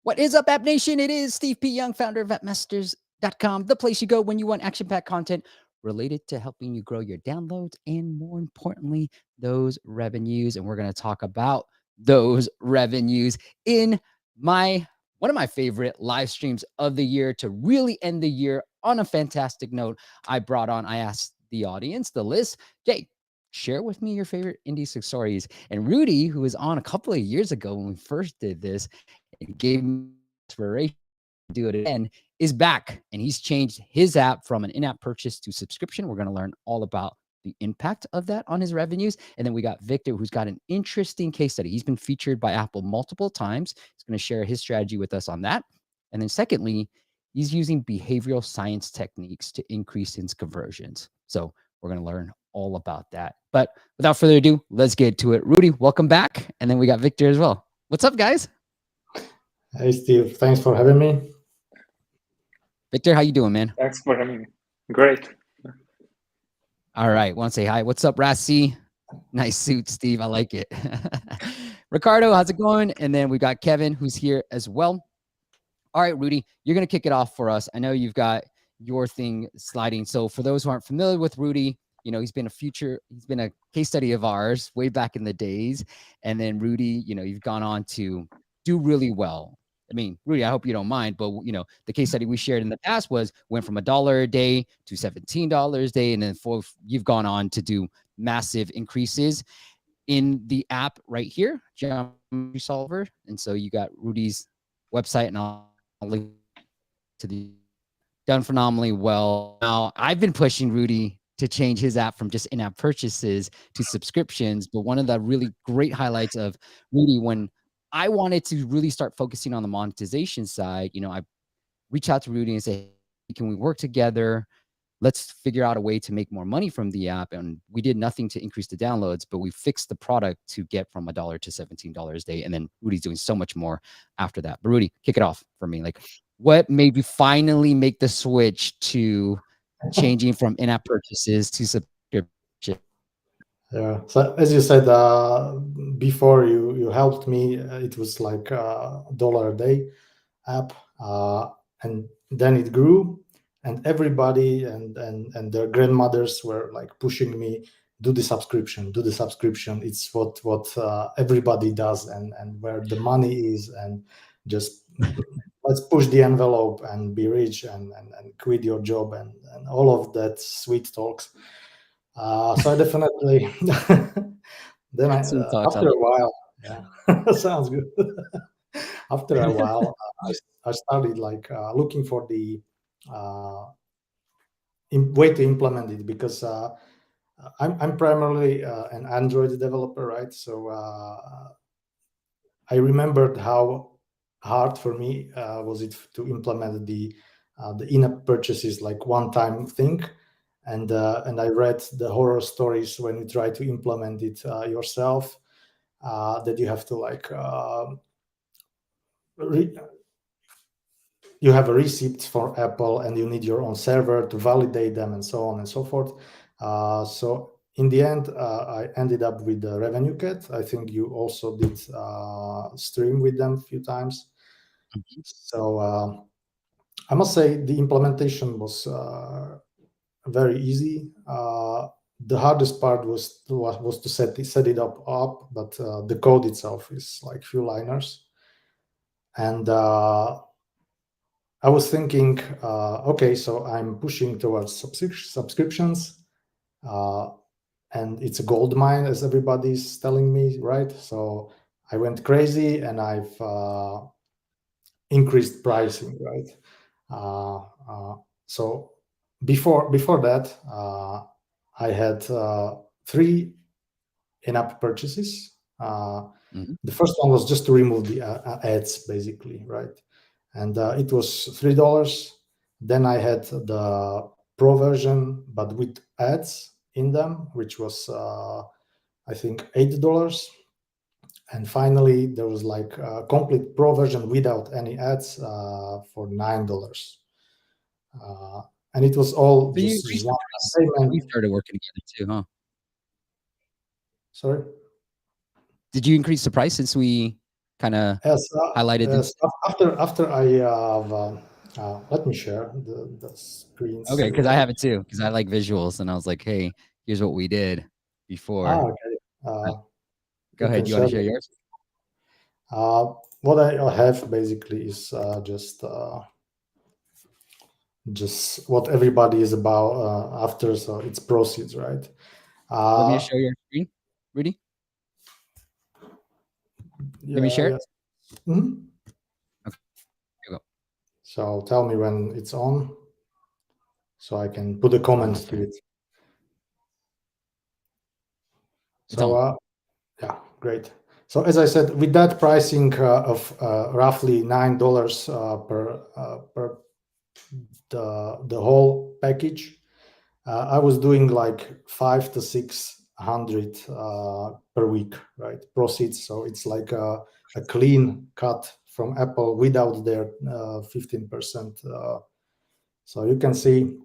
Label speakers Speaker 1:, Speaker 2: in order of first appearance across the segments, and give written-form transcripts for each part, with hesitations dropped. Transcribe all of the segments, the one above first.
Speaker 1: What is up, App Nation? It is Steve P. Young, founder of appmasters.com, the place you go when you want action-packed content related to helping you grow your downloads and, more importantly, those revenues. And we're going to talk about those revenues in one of my favorite live streams of the year to really end the year on a fantastic note. I asked the audience, the list, Jay, share with me your favorite indie stories. And Rudy, who was on a couple of years ago when we first did this and gave me inspiration to do it again, is back. And he's changed his app from an in-app purchase to subscription. We're going to learn all about the impact of that on his revenues. And then we got Victor, who's got an interesting case study. He's been featured by Apple multiple times. He's going to share his strategy with us on that. And then secondly, he's using behavioral science techniques to increase his conversions. So we're going to learn all about that. But without further ado, let's get to it. Rudy, welcome back. And then we got Victor as well. What's up, guys?
Speaker 2: Hey, Steve. Thanks for having me.
Speaker 1: Victor, how you doing, man?
Speaker 3: Thanks for having me. Great.
Speaker 1: All right. Want to say hi. What's up, Rassi? Nice suit, Steve. I like it. Ricardo, how's it going? And then we got Kevin, who's here as well. All right, Rudy, you're going to kick it off for us. I know you've got your thing sliding. So for those who aren't familiar with Rudy, you know, he's been a case study of ours way back in the days. And then Rudy, you know, you've gone on to do really well. I mean, Rudy, I hope you don't mind, but you know, the case study we shared in the past went from $1 a day to $17 a day. And then you've gone on to do massive increases in the app right here, Geometry Solver. And so you got Rudy's website, and I'll link to the done phenomenally well. Now, I've been pushing Rudy to change his app from just in-app purchases to subscriptions. But one of the really great highlights of Rudy, when I wanted to really start focusing on the monetization side, you know, I reach out to Rudy and say, hey, can we work together? Let's figure out a way to make more money from the app. And we did nothing to increase the downloads, but we fixed the product to get from $1 to $17 a day. And then Rudy's doing so much more after that. But Rudy, kick it off for me. Like, what made you finally make the switch to changing from in-app purchases to subscription?
Speaker 2: Yeah. So as you said, before you helped me, it was like $1 a day app, and then it grew, and everybody and their grandmothers were like pushing me, do the subscription. It's what everybody does, and where the money is, and just let's push the envelope and be rich and quit your job and all of that sweet talks. So I definitely then after a while, yeah, sounds good. After a while, I started like looking for the way to implement it, because I'm primarily an Android developer, right? So I remembered how hard for me was it to implement the in-app purchases, like one-time thing. And I read the horror stories when you try to implement it yourself, that you have to like you have a receipt for Apple, and you need your own server to validate them, and so on and so forth. So in the end, I ended up with the Revenue Cat. I think you also did stream with them a few times. Mm-hmm. So I must say the implementation was very easy. The hardest part was to set it up, but the code itself is like few liners. And I was thinking, okay, so I'm pushing towards subscriptions, and it's a gold mine, as everybody's telling me, right? So I went crazy, and I've increased pricing, right? So before that, I had 3 in-app purchases. Mm-hmm. The first one was just to remove the ads, basically, right? And it was $3. Then I had the Pro version, but with ads in them, which was I think $8. And finally, there was like a complete Pro version without any ads for $9. And it was all
Speaker 1: so
Speaker 2: just
Speaker 1: we started working together too, huh?
Speaker 2: Sorry?
Speaker 1: Did you increase the price since we kind of
Speaker 2: Yes,
Speaker 1: highlighted?
Speaker 2: yes. After I have, let me share the screen.
Speaker 1: Okay,
Speaker 2: So,
Speaker 1: because I have it too, because I like visuals, and I was like, hey, here's what we did before.
Speaker 2: okay.
Speaker 1: Go
Speaker 2: You can
Speaker 1: ahead. You want to
Speaker 2: share
Speaker 1: share yours?
Speaker 2: what I have basically is just what everybody is about after. So it's proceeds, right?
Speaker 1: You want me to
Speaker 2: Uh,
Speaker 1: show your screen, Rudy? Let me
Speaker 2: yeah,
Speaker 1: share it.
Speaker 2: yes. Mhm.
Speaker 1: Okay, here we go.
Speaker 2: So tell me when it's on, so I can put a comment to it.
Speaker 1: It's
Speaker 2: So
Speaker 1: on.
Speaker 2: yeah, great. So as I said, with that pricing of roughly $9 per the whole package, I was doing like 500 to 600 per week, right? Proceeds. So it's like a clean cut from Apple without their 15%. So you can see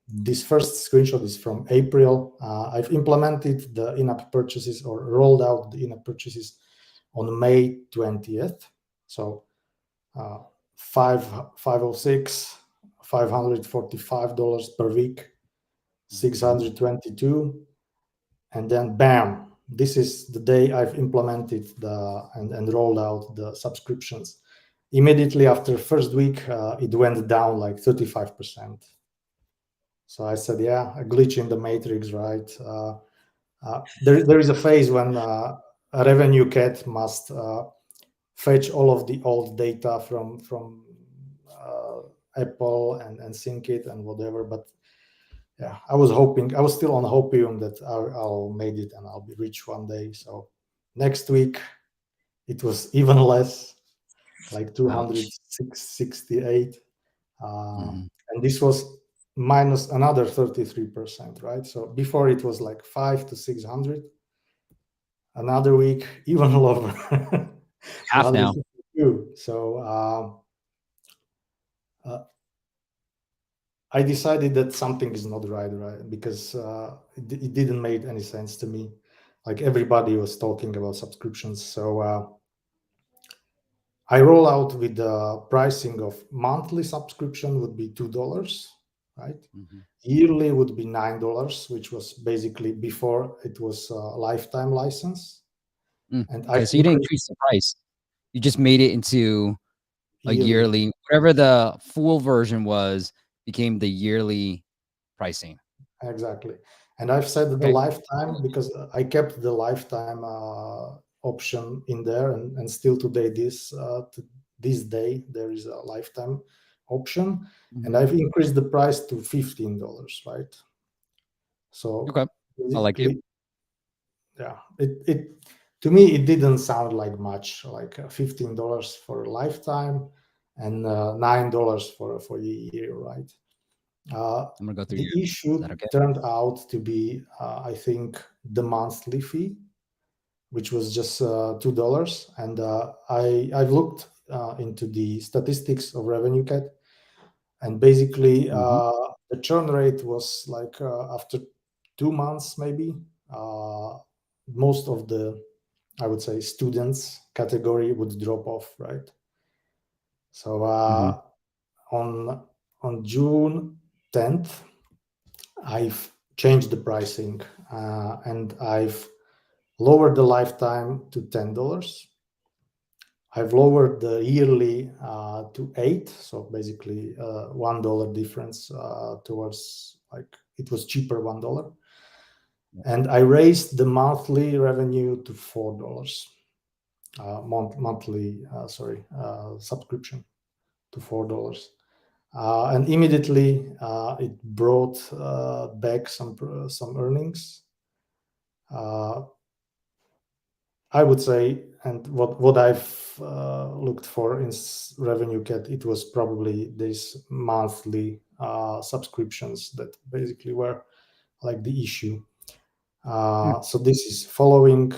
Speaker 2: this first screenshot is from April. I've implemented the in-app purchases or rolled out the in-app purchases on May 20th. So 506, $545 per week, 622, and then bam, this is the day I've implemented and rolled out the subscriptions. Immediately after first week, it went down like 35%. So I said, yeah, a glitch in the matrix, right? There is a phase when a revenue cat must fetch all of the old data from Apple and sync it and whatever. But yeah, I was still on hopium that I'll made it and I'll be rich one day. So next week it was even less, like
Speaker 1: Ouch.
Speaker 2: 268.
Speaker 1: Mhm.
Speaker 2: And this was minus another 33%, right? So before it was like 500 to 600. Another week, even lower,
Speaker 1: Half now.
Speaker 2: 252. So I decided that something is not right, because it didn't make any sense to me. Like everybody was talking about subscriptions. So I roll out with the pricing of monthly subscription would be $2, right?
Speaker 1: Mhm.
Speaker 2: Yearly would be $9, which was basically before it was a lifetime license. And
Speaker 1: Okay,
Speaker 2: I've
Speaker 1: so you didn't
Speaker 2: increased
Speaker 1: increase the price. You just made it into a
Speaker 2: yearly.
Speaker 1: yearly, whatever the full version was, became the yearly pricing.
Speaker 2: Exactly. And I've said the
Speaker 1: Okay.
Speaker 2: lifetime because I kept the lifetime option in there, and still today, this day, there is a lifetime option, and
Speaker 1: Mhm.
Speaker 2: I've increased the price to $15, right? So
Speaker 1: Okay. I like it.
Speaker 2: basically, yeah, it to me it didn't sound like much, like $15 for a lifetime and $9 for a year, right?
Speaker 1: I'm gonna go through
Speaker 2: The
Speaker 1: yours. Is
Speaker 2: issue
Speaker 1: that okay?
Speaker 2: turned out to be, I think, the monthly fee, which was just $2. And I've looked into the statistics of Revenue Cat, and basically
Speaker 1: Mhm.
Speaker 2: the churn rate was like after 2 months, maybe most of the, I would say, students category would drop off, right? So
Speaker 1: Mhm.
Speaker 2: on June 10th, I've changed the pricing and I've lowered the lifetime to $10. I've lowered the yearly to 8, so basically $1 difference towards, like, it was cheaper $1,
Speaker 1: Yep.
Speaker 2: and I raised the monthly revenue to $4, monthly subscription to $4. And immediately it brought back some earnings. I would say, and what I've looked for in Revenue Cat, it was probably these monthly subscriptions that basically were like the issue.
Speaker 1: Mm.
Speaker 2: So this is following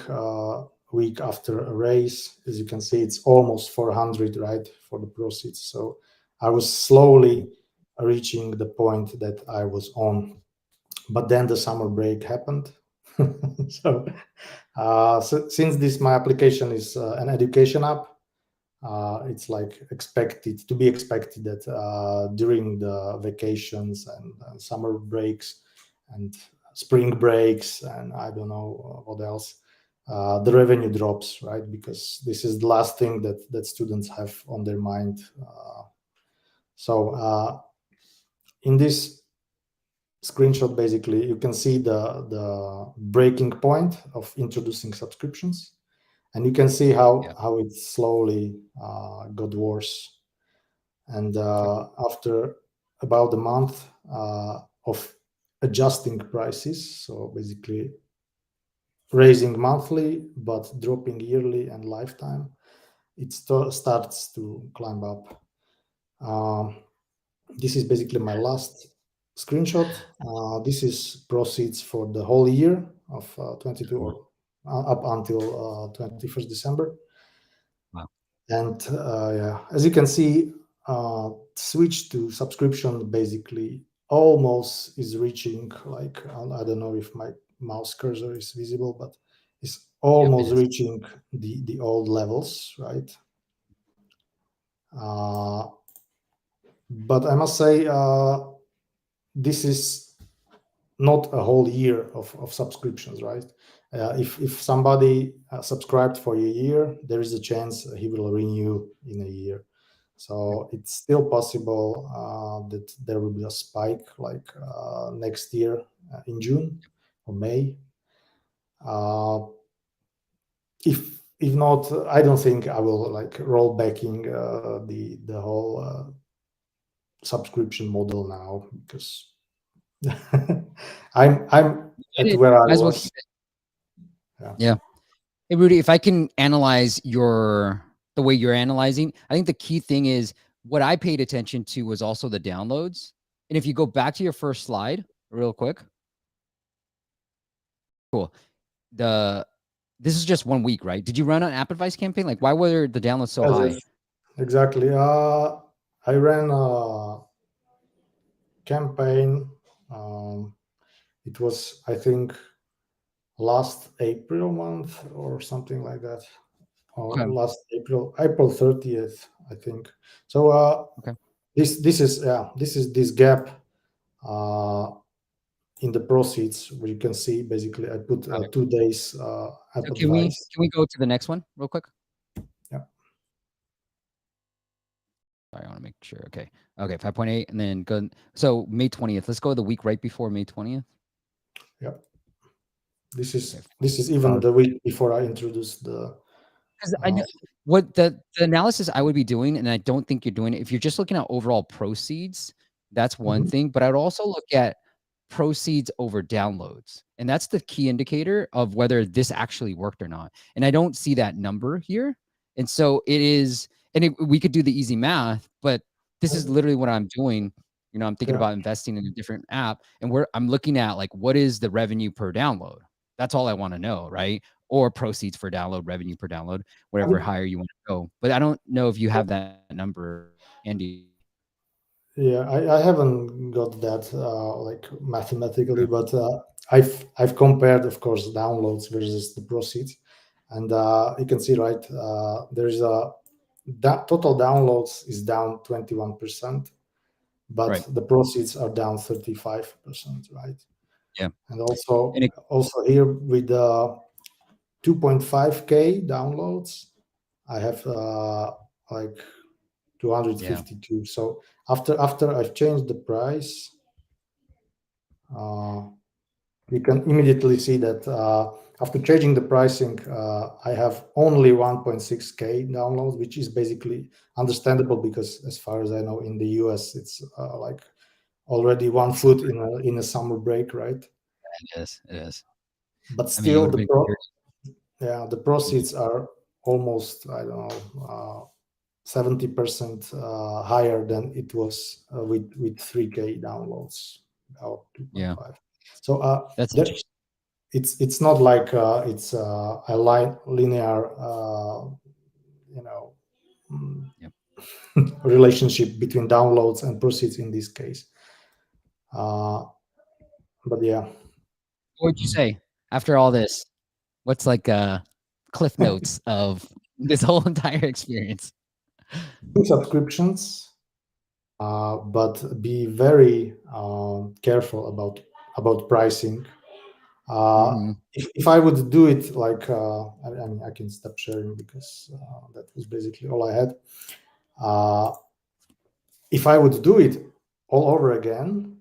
Speaker 2: week after a raise. As you can see, it's almost 400, right, for the proceeds. So I was slowly reaching the point that I was on, but then the summer break happened. so, since this my application is an education app, it's like expected that during the vacations and summer breaks and spring breaks and I don't know what else, the revenue drops, right? Because this is the last thing that students have on their mind. So in this screenshot, basically, you can see the breaking point of introducing subscriptions, and you can see how it slowly got worse. And after about a month of adjusting prices, so basically raising monthly but dropping yearly and lifetime, it starts to climb up. This is basically my last screenshot. This is proceeds for the whole year of 22 or up until 21st December.
Speaker 1: Wow.
Speaker 2: And yeah, as you can see, switch to subscription basically almost is reaching, like, I don't know if my mouse cursor is visible, but it's almost reaching the old levels, right? But I must say, this is not a whole year of subscriptions, right? If somebody subscribed for a year, there is a chance he will renew in a year. So it's still possible that there will be a spike like next year in June or May. If not, I don't think I will like roll backing the whole subscription model now, because I'm at where I
Speaker 1: Might as well
Speaker 2: was.
Speaker 1: keep it. Yeah. Hey, Rudy, if I can analyze the way you're analyzing, I think the key thing is what I paid attention to was also the downloads. And if you go back to your first slide real quick, cool. This is just 1 week, right? Did you run an app advice campaign? Like, why were the downloads so high?
Speaker 2: Yes, exactly. I ran a campaign. It was, I think, last April month or something like that, or
Speaker 1: Okay.
Speaker 2: last April 30th, I think. So
Speaker 1: Okay.
Speaker 2: this is this gap in the proceeds, where you can see basically I put
Speaker 1: Got it.
Speaker 2: 2 days app
Speaker 1: So
Speaker 2: advice.
Speaker 1: can we go to the next one real quick?
Speaker 2: Yeah.
Speaker 1: Sorry, I want to make sure. Okay. Okay. 5.8 and then go. So May 20th. Let's go the week right before May 20th.
Speaker 2: Yeah. This is even
Speaker 1: Oh.
Speaker 2: the week before I introduced the.
Speaker 1: Because I know what the analysis I would be doing, and I don't think you're doing it. If you're just looking at overall proceeds, that's one
Speaker 2: Mhm.
Speaker 1: thing. But I'd also look at proceeds over downloads, and that's the key indicator of whether this actually worked or not. And I don't see that number here, and so it is. And we could do the easy math, but this is literally what I'm doing. You know, I'm thinking
Speaker 2: Yeah.
Speaker 1: about investing in a different app, and I'm looking at like what is the revenue per download. That's all I want to know, right? Or proceeds per download, revenue per download, whatever higher you want to go. But I don't know if you have that number, Andy.
Speaker 2: Yeah, I haven't got that like mathematically, but I've compared, of course, downloads versus the proceeds, and you can see, right, there's a total downloads is down 21%, but
Speaker 1: Right.
Speaker 2: the proceeds are down 35%, right?
Speaker 1: Yeah.
Speaker 2: And also
Speaker 1: And
Speaker 2: here with 2.5K downloads, I have like 252. So after I've changed the price, you can immediately see that after changing the pricing, I have only 1.6K downloads, which is basically understandable because, as far as I know, in the US, it's like already one foot in a summer break, right?
Speaker 1: it is. It is.
Speaker 2: But
Speaker 1: I mean, it
Speaker 2: still,
Speaker 1: would have been
Speaker 2: the proceeds are almost, I don't know, 70% higher than it was with 3K downloads, about 2.5.
Speaker 1: yeah.
Speaker 2: So
Speaker 1: That's
Speaker 2: there,
Speaker 1: interesting.
Speaker 2: it's not like it's a linear you know
Speaker 1: Yep.
Speaker 2: relationship between downloads and proceeds in this case. But yeah.
Speaker 1: What would you say? After all this, what's like cliff notes of this whole entire experience?
Speaker 2: Do subscriptions, but be very careful about pricing.
Speaker 1: Mm-hmm.
Speaker 2: If I would do it like, I mean, I can stop sharing because that was basically all I had. Uh, if I would do it all over again,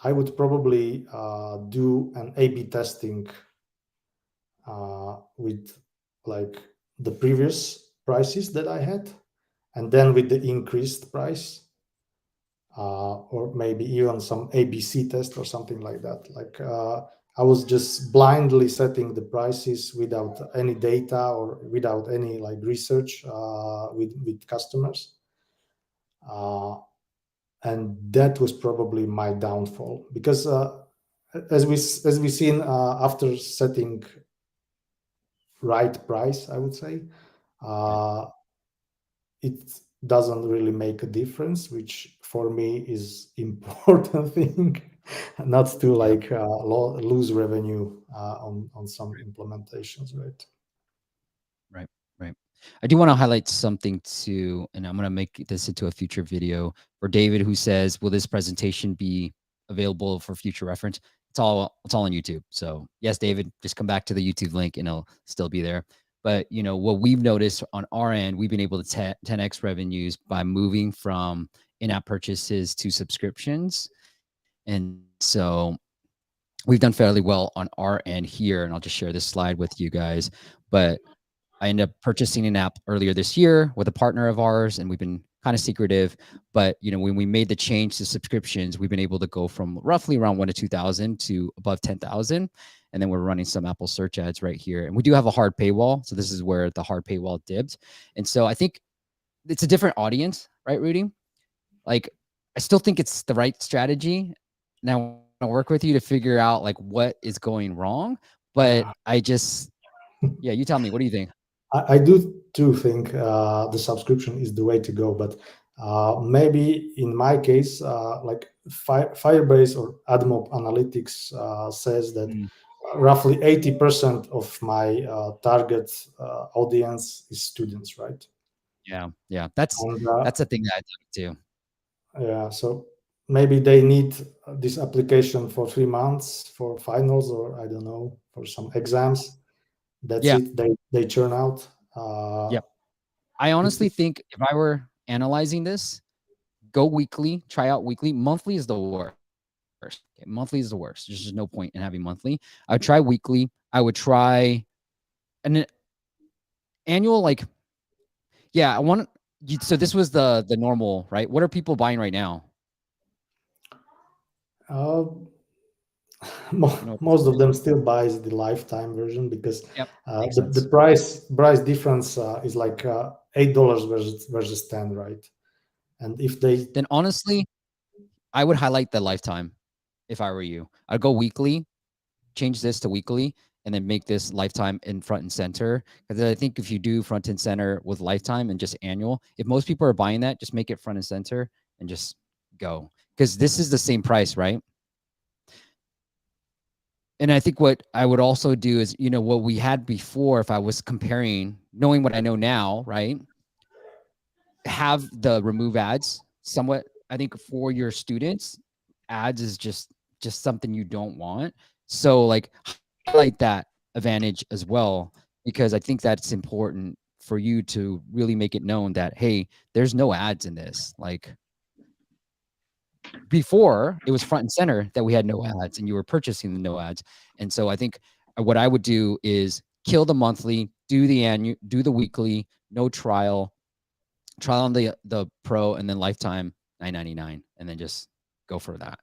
Speaker 2: I would probably do an A/B testing with like the previous prices that I had, and then with the increased price, or maybe even some ABC test or something like that. Like I was just blindly setting the prices without any data or without any like research with customers. And that was probably my downfall because as we seen after setting right price, I would say
Speaker 1: Right.
Speaker 2: uh, it doesn't really make a difference, which for me is important thing, not to
Speaker 1: Yeah.
Speaker 2: like lose revenue on some implementations, right?
Speaker 1: Right, right. I do want to highlight something too, and I'm going to make this into a future video for David, who says, "Will this presentation be available for future reference?" It's all on YouTube. So yes, David, just come back to the YouTube link, and it'll still be there. But what we've noticed on our end, we've been able to 10x revenues by moving from in-app purchases to subscriptions, and so we've done fairly well on our end here. And I'll just share this slide with you guys, but I ended up purchasing an app earlier this year with a partner of ours, and we've been kind of secretive. But when we made the change to subscriptions, we've been able to go from roughly around 1 to 2,000 to above 10,000, and then we're running some Apple search ads right here. And we do have a hard paywall, so this is where the hard paywall dibs. And so I think it's a different audience, right, Rudy? Like, I still think it's the right strategy. Now I work with you to figure out like what is going wrong, but
Speaker 2: Yeah.
Speaker 1: I just, yeah, you tell me. What do you think?
Speaker 2: I do too think the subscription is the way to go, but maybe in my case, like Firebase or AdMob Analytics says that
Speaker 1: Mm.
Speaker 2: roughly 80% of my target audience is students, right?
Speaker 1: Yeah, yeah. That's
Speaker 2: And
Speaker 1: that's the thing that I think too.
Speaker 2: yeah, so maybe they need this application for 3 months for finals, or I don't know, for some exams. That's
Speaker 1: Yeah,
Speaker 2: it. They churn out. Uh,
Speaker 1: yeah. I
Speaker 2: it,
Speaker 1: honestly think if I were analyzing this, go weekly, try out weekly. Monthly is the worst. Okay, monthly is the worst. There's just no point in having monthly. I would try weekly. I would try an annual, like, yeah, I want you. So this was the normal, right? What are people buying right now?
Speaker 2: uh,
Speaker 1: What the
Speaker 2: most of them
Speaker 1: subscription?
Speaker 2: still buys the lifetime version because
Speaker 1: Yep, makes
Speaker 2: the
Speaker 1: sense.
Speaker 2: price difference is like $8 versus 10, right? And if they
Speaker 1: Then honestly, I would highlight the lifetime if I were you. I'd go weekly, change this to weekly, and then make this lifetime in front and center. Because I think if you do front and center with lifetime and just annual, if most people are buying that, just make it front and center and just go. Because this is the same price, right? And I think what I would also do is, what we had before, if I was comparing, knowing what I know now, right? Have the remove ads somewhat. I think for your students, ads is just something you don't want. So like highlight that advantage as well, because I think that's important for you to really make it known that, hey, there's no ads in this. Like before, it was front and center that we had no ads and you were purchasing the no ads. And so I think what I would do is kill the monthly, do the annual, do the weekly, no trial on the pro, and then lifetime $9.99, and then just go for that.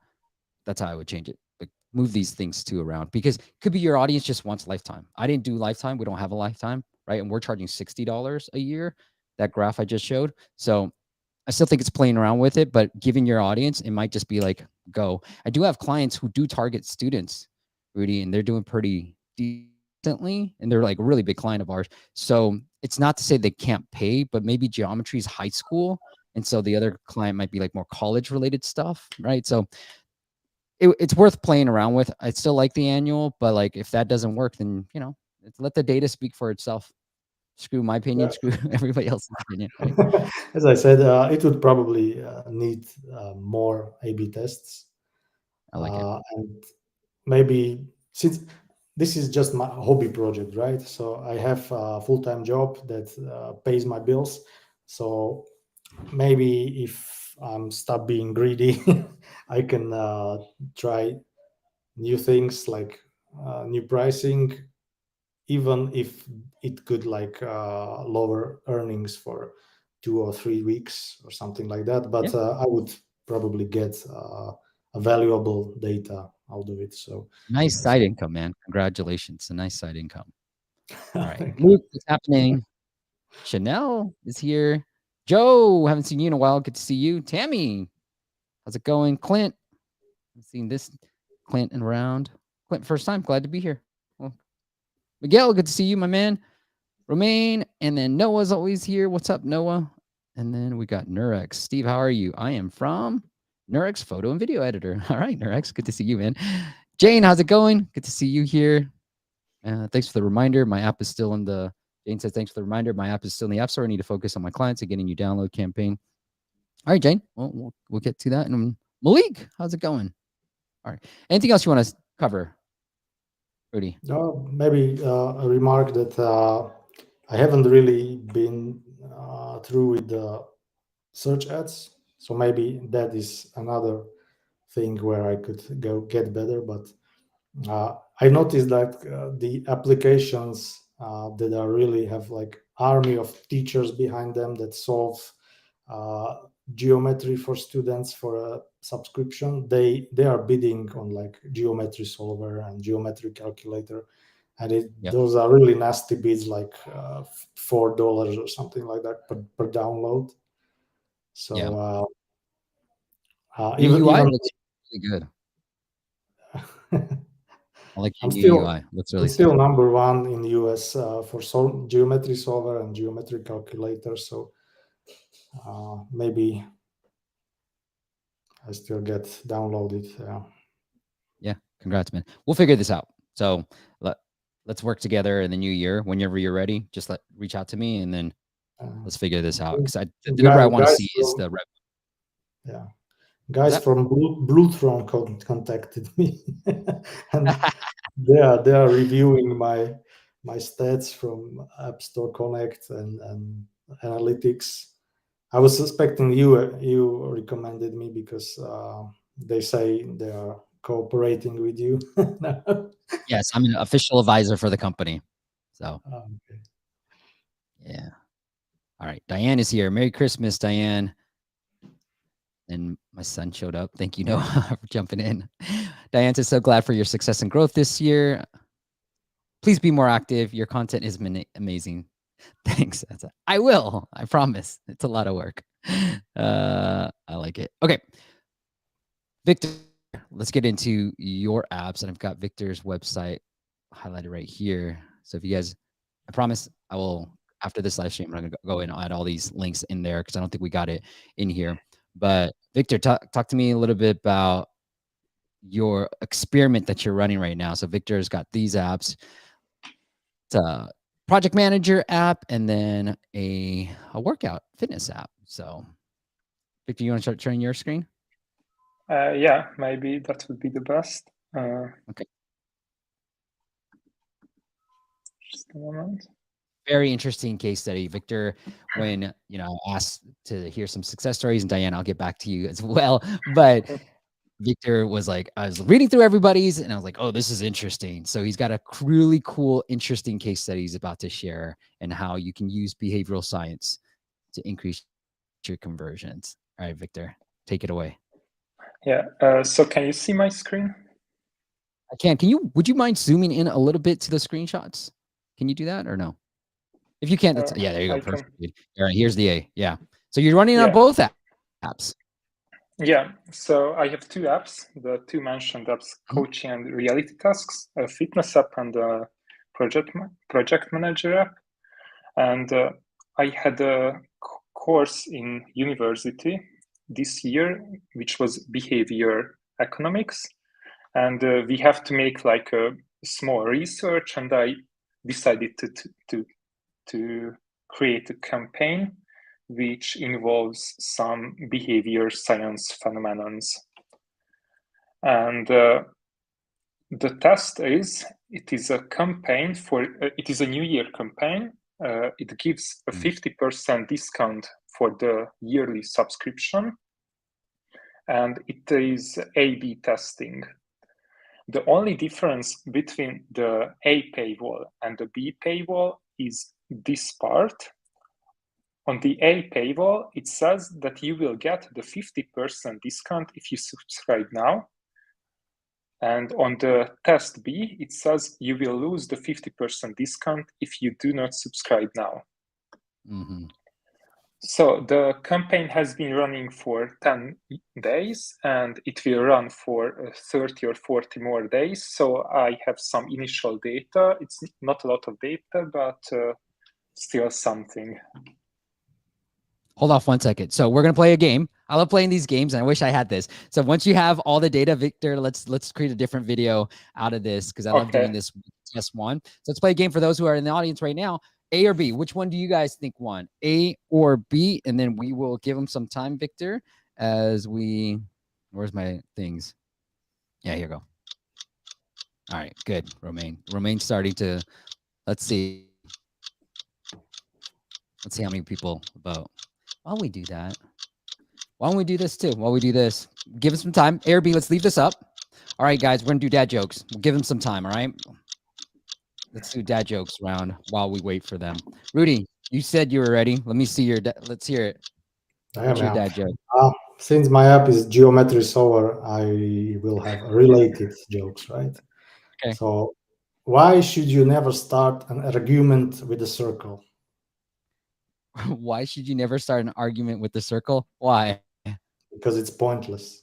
Speaker 1: That's how I would change it. Like move these things too around, because it could be your audience just wants lifetime. I didn't do lifetime. We don't have a lifetime, right? And we're charging $60 a year. That graph I just showed. So I still think it's playing around with it, but giving your audience, it might just be like, go. I do have clients who do target students, Rudy, and they're doing pretty decently, and they're like a really big client of ours. So it's not to say they can't pay, but maybe geometry is high school. And so the other client might be like more college related stuff, right? So it's worth playing around with. I still like the annual, but like if that doesn't work, then let the data speak for itself. Screw my opinion,
Speaker 2: Yeah.
Speaker 1: screw everybody else's opinion, right?
Speaker 2: As I said, it would probably need more A/B tests,
Speaker 1: I like it.
Speaker 2: and maybe since this is just my hobby project, right? So I have a full-time job that pays my bills. So maybe if I'm stop being greedy, I can try new things like new pricing, even if it could like lower earnings for 2 or 3 weeks or something like that. But I would probably get a valuable data out of it. So
Speaker 1: Nice
Speaker 2: I
Speaker 1: side
Speaker 2: think,
Speaker 1: income, man. Congratulations. A nice side income. All right.
Speaker 2: thank you.
Speaker 1: Luke, what's happening? Chanel is here. Joe, haven't seen you in a while. Good to see you. Tammy, how's it going? Clint, I've seen this Clint and around. Clint, first time. Glad to be here. Well, Miguel, good to see you, my man. Romaine, and then Noah's always here. What's up, Noah? And then we got Nurex. Steve, how are you? I am from Nurex, photo and video editor. All right, Nurex, good to see you, man. Jane, how's it going? Good to see you here. Thanks for the reminder. My app is still in the. Jane says, thanks for the reminder. My app is still in the App Store. I need to focus on my clients and getting you download campaign. All right, Jane. Well, we'll get to that. And Malik, how's it going? All right. Anything else you want to cover, Rudy?
Speaker 2: Maybe a remark that I haven't really been through with the search ads. So maybe that is another thing where I could go get better. But I noticed that the applications that are really have like army of teachers behind them that solve uh, geometry for students for a subscription. They are bidding on like geometry solver and geometry calculator, and
Speaker 1: Yep.
Speaker 2: those are really nasty bids, like $4 or something like that per download. So
Speaker 1: Yeah.
Speaker 2: even
Speaker 1: UI
Speaker 2: even
Speaker 1: looks really good. I like
Speaker 2: I'm
Speaker 1: your
Speaker 2: still
Speaker 1: UI. Looks
Speaker 2: I'm
Speaker 1: really
Speaker 2: still
Speaker 1: sick.
Speaker 2: number one in the US for geometry solver and geometry calculator. So maybe I still get downloaded.
Speaker 1: Yeah. Congrats, man. We'll figure this out. So let's work together in the new year. Whenever you're ready, just reach out to me and then let's figure this out. Because the number I want to see is the rev.
Speaker 2: Yeah,
Speaker 1: What's
Speaker 2: guys
Speaker 1: that?
Speaker 2: from Bluetron contacted me, and they are reviewing my stats from App Store Connect and analytics. I was suspecting you recommended me because they say they are cooperating with you.
Speaker 1: Yes, I'm an official advisor for the company. So
Speaker 2: Okay.
Speaker 1: yeah. All right. Diane is here. Merry Christmas, Diane. And my son showed up. Thank you, Noah, for jumping in. Diane says, so glad for your success and growth this year. Please be more active. Your content is amazing. Thanks. I will. I promise. It's a lot of work. I like it. Okay. Victor, let's get into your apps. And I've got Victor's website highlighted right here. So if you guys, I promise I will, after this live stream, I'm going to go in and add all these links in there because I don't think we got it in here. But Victor, talk to me a little bit about your experiment that you're running right now. So Victor's got these apps. It's a project manager app and then a workout fitness app. So Victor, you want to start sharing your screen?
Speaker 3: Yeah, maybe that would be the best.
Speaker 1: Okay.
Speaker 3: Just a moment.
Speaker 1: Very interesting case study, Victor. When asked to hear some success stories, and Diane, I'll get back to you as well. But Victor was like, I was reading through everybody's, and I was like, oh, this is interesting. So he's got a really cool, interesting case study he's about to share, and how you can use behavioral science to increase your conversions. All right, Victor, take it away.
Speaker 3: Yeah. So can you see my screen?
Speaker 1: I can. Would you mind zooming in a little bit to the screenshots? Can you do that or no? If you can't, yeah, there you go.
Speaker 3: I
Speaker 1: Perfect.
Speaker 3: can.
Speaker 1: All right, here's the A. Yeah. So you're running on
Speaker 3: Yeah.
Speaker 1: both apps.
Speaker 3: Yeah. So I have two apps. The two mentioned apps, coaching and reality tasks, a fitness app and a project manager app. And I had a course in university this year, which was behavior economics. And we have to make like a small research, and I decided to create a campaign which involves some behavior science phenomenons. And the test is, it is a campaign for, it is a New Year campaign. It gives a 50% discount for the yearly subscription, and it is A/B testing. The only difference between the A paywall and the B paywall is this part. On the A paywall, it says that you will get the 50% discount if you subscribe now. And on the test B, it says you will lose the 50% discount if you do not subscribe now.
Speaker 1: Mm-hmm.
Speaker 3: So the campaign has been running for 10 days, and it will run for 30 or 40 more days. So I have some initial data. It's not a lot of data, but still something.
Speaker 1: Hold off 1 second. So we're gonna play a game. I love playing these games, and I wish I had this. So once you have all the data, Victor, let's create a different video out of this, because I love doing this test one. So let's play a game for those who are in the audience right now. A or B? Which one do you guys think won? A or B? And then we will give them some time, Victor, as we. Where's my things? Yeah, here you go. All right, good. Romaine's starting to. Let's see. Let's see how many people vote. Why don't we do that? Why don't we do this too? While we do this, give us some time. A or B, let's leave this up. All right, guys, we're gonna do dad jokes. We'll give them some time, all right? Let's do dad jokes round while we wait for them. Rudy, you said you were ready. Let me see your, let's hear it. What's your dad joke?
Speaker 2: Since my app is geometry solver, I will have related jokes, right?
Speaker 1: Okay.
Speaker 2: So why should you never start an argument with a circle?
Speaker 1: Why should you never start an argument with the circle? Why?
Speaker 2: Because it's pointless.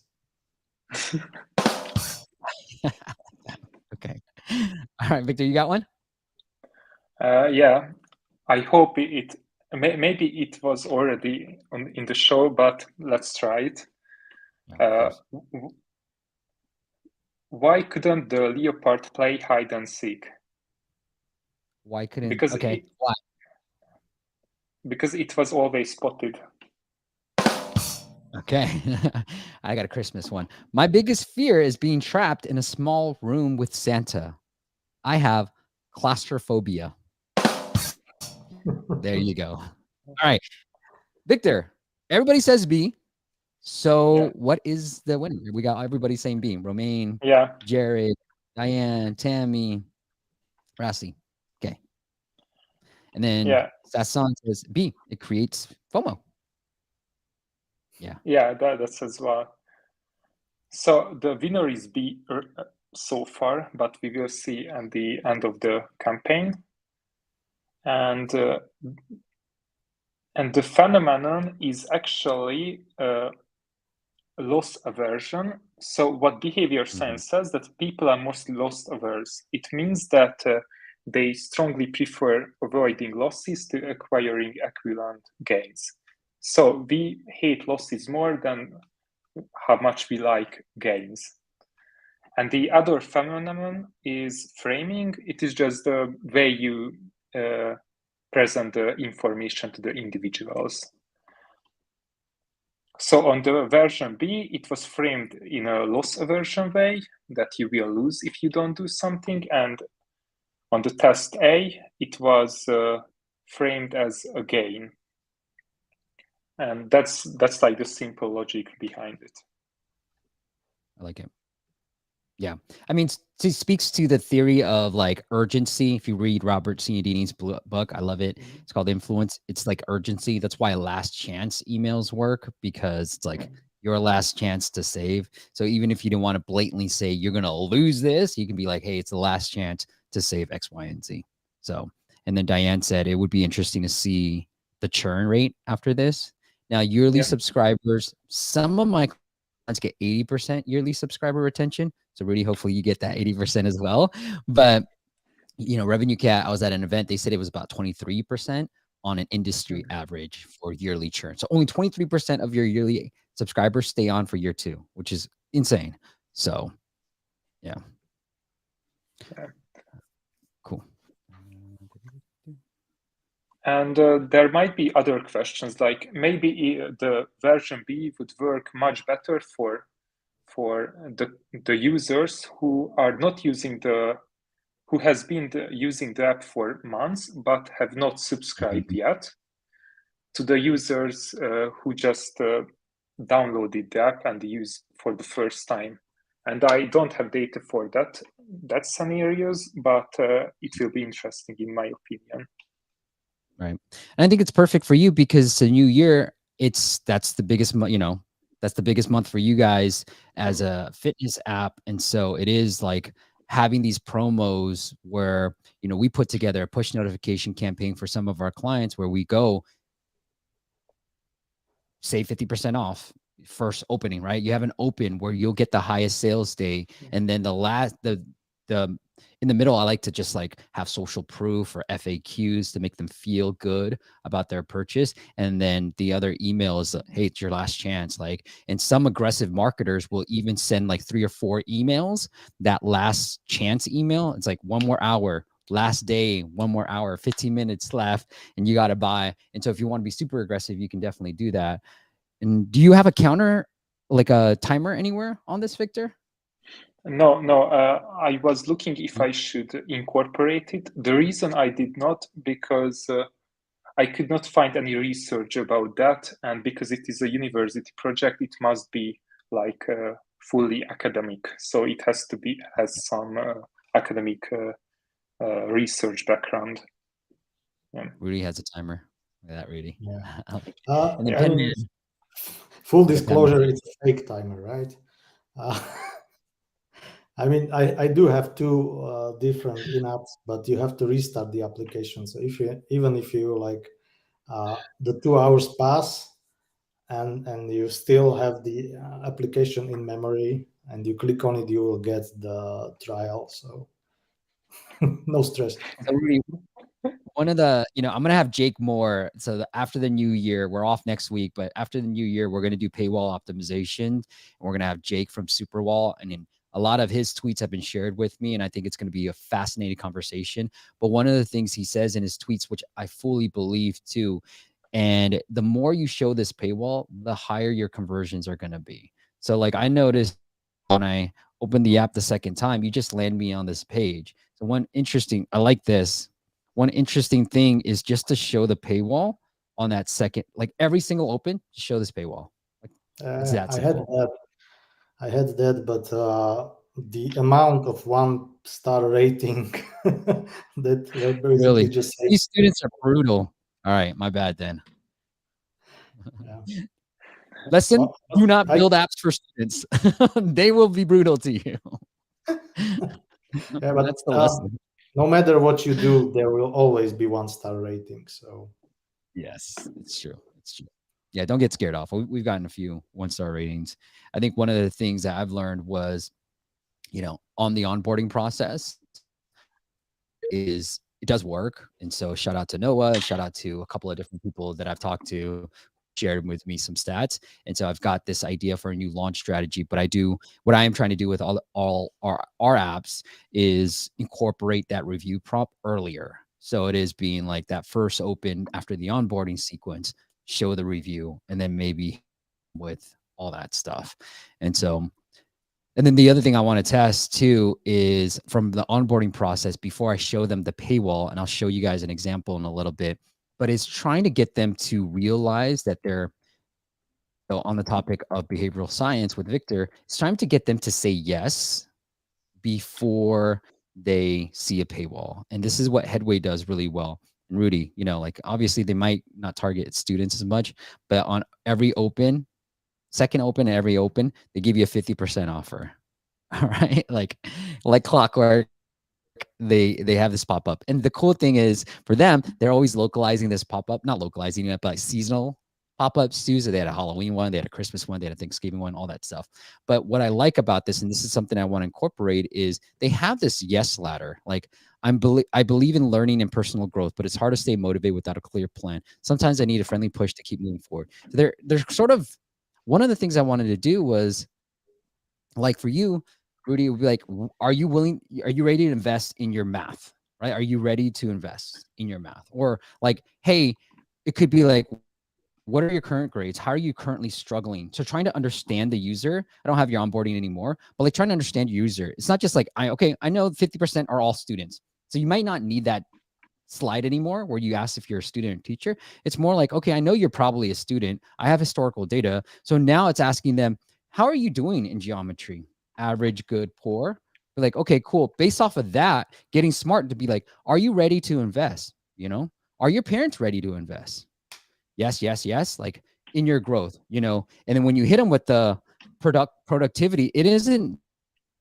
Speaker 1: Okay. All right, Victor, you got one?
Speaker 3: Yeah, I hope maybe it was already in the show, but let's try it. Why couldn't the leopard play hide and seek?
Speaker 1: Why couldn't?
Speaker 3: Because
Speaker 1: why?
Speaker 3: Because it was always spotted.
Speaker 1: Okay. I got a Christmas one. My biggest fear is being trapped in a small room with Santa. I have claustrophobia. There you go. All right. Victor, everybody says B. So what is the winner? We got everybody saying B. Romaine, Jared, Diane, Tammy, Rassi. Okay. And then Sasson says B. It creates FOMO.
Speaker 3: Yeah, that's as well. So the winner is B so far, but we will see at the end of the campaign. And the phenomenon is actually loss aversion. So what behavior science says, that people are mostly loss averse. It means that they strongly prefer avoiding losses to acquiring equivalent gains. So we hate losses more than how much we like gains. And the other phenomenon is framing. It is just the way you present the information to the individuals. So on the version B, it was framed in a loss aversion way, that you will lose if you don't do something. And on the test A, it was framed as a gain. And that's like the simple logic behind it.
Speaker 1: I like it. Yeah. I mean, it speaks to the theory of like urgency. If you read Robert Cialdini's book, I love it. It's called Influence. It's like urgency. That's why last chance emails work, because it's like your last chance to save. So even if you don't want to blatantly say you're going to lose this, you can be like, hey, it's the last chance to save X, Y, and Z. So, and then Diane said it would be interesting to see the churn rate after this. Now, yearly subscribers, some of my clients get 80% yearly subscriber retention. So Rudy, hopefully you get that 80% as well. But, you know, Revenue Cat, I was at an event, they said it was about 23% on an industry average for yearly churn. So only 23% of your yearly subscribers stay on for year 2, which is insane. So, Cool.
Speaker 3: And there might be other questions, like maybe the version B would work much better for the users who are not using who has been using the app for months but have not subscribed yet, to the users who just downloaded the app and use for the first time. And I don't have data for that scenarios, but it will be interesting in my opinion.
Speaker 1: Right. And I think it's perfect for you because it's a new year. That's the biggest, that's the biggest month for you guys as a fitness app. And so it is like having these promos where, we put together a push notification campaign for some of our clients where we go say 50% off first opening, right? You have an open where you'll get the highest sales day. And then the in the middle, I like to just like have social proof or FAQs to make them feel good about their purchase. And then the other email is, hey, it's your last chance. Like, and some aggressive marketers will even send like 3 or 4 emails. That last chance email, it's like 1 more hour, last day, 1 more hour, 15 minutes left, and you got to buy. And so if you want to be super aggressive, you can definitely do that. And do you have a counter, like a timer anywhere on this, Victor?
Speaker 3: No, I was looking if I should incorporate it. The reason I did not, because I could not find any research about that. And because it is a university project, it must be like fully academic. So it has some academic research background.
Speaker 1: Yeah. Rudy has a timer. Look at that, Rudy.
Speaker 2: Yeah.
Speaker 1: And then Penman.
Speaker 2: Full disclosure, it's a fake timer, right? I mean, I do have 2 different in-apps, but you have to restart the application. So even if you like the 2 hours pass and you still have the application in memory and you click on it, you will get the trial. So no stress.
Speaker 1: So Rudy, one of the, I'm going to have Jake Moore. So after the new year, we're off next week, but after the new year, we're going to do paywall optimization. And we're going to have Jake from Superwall. And then a lot of his tweets have been shared with me, and I think it's going to be a fascinating conversation. But one of the things he says in his tweets, which I fully believe too, and the more you show this paywall, the higher your conversions are going to be. So like I noticed when I opened the app the second time, you just land me on this page. So I like this. One interesting thing is just to show the paywall on that second, like every single open, just show this paywall. Like, it's that simple.
Speaker 2: I had that, but the amount of 1-star rating that basically
Speaker 1: Really,
Speaker 2: just says,
Speaker 1: these students are brutal. All right, my bad then.
Speaker 2: yeah.
Speaker 1: Lesson: do not build apps for students. They will be brutal to you.
Speaker 2: Yeah, but
Speaker 1: that's the lesson.
Speaker 2: No matter what you do, there will always be 1-star rating. So
Speaker 1: yes, it's true. It's true. Yeah, don't get scared off. We've gotten a few 1-star ratings. I think one of the things that I've learned was, on the onboarding process is it does work. And so shout out to Noah and shout out to a couple of different people that I've talked to, shared with me some stats. And so I've got this idea for a new launch strategy, but what I am trying to do with all our apps is incorporate that review prompt earlier. So it is being like that first open after the onboarding sequence, show the review, and then maybe with all that stuff. And then the other thing I want to test too is from the onboarding process before I show them the paywall, and I'll show you guys an example in a little bit, but it's trying to get them to realize that they're, so on the topic of behavioral science with Victor, it's time to get them to say yes before they see a paywall. And this is what Headway does really well. And Rudy, like obviously they might not target students as much, but on every second open and every open, they give you a 50% offer. All right. Like clockwork, they have this pop-up. And the cool thing is for them, they're always localizing this pop-up, not localizing it, but like seasonal pop-ups too. So they had a Halloween one, they had a Christmas one, they had a Thanksgiving one, all that stuff. But what I like about this, and this is something I want to incorporate, is they have this yes ladder. Like I believe in learning and personal growth, but it's hard to stay motivated without a clear plan. Sometimes I need a friendly push to keep moving forward. So they're sort of, one of the things I wanted to do was, like for you, Rudy would be like, are you ready to invest in your math? Right? Are you ready to invest in your math? Or like, hey, it could be like, what are your current grades? How are you currently struggling? So trying to understand the user. I don't have your onboarding anymore, but like trying to understand your user. It's not just like, I know 50% are all students. So you might not need that slide anymore where you ask if you're a student or teacher. It's more like, okay, I know you're probably a student. I have historical data. So now it's asking them, how are you doing in geometry? Average, good, poor. Be like, okay, cool. Based off of that, getting smart to be like, are you ready to invest? You know, are your parents ready to invest? Yes, yes, yes. Like in your growth, you know, and then when you hit them with the productivity, it isn't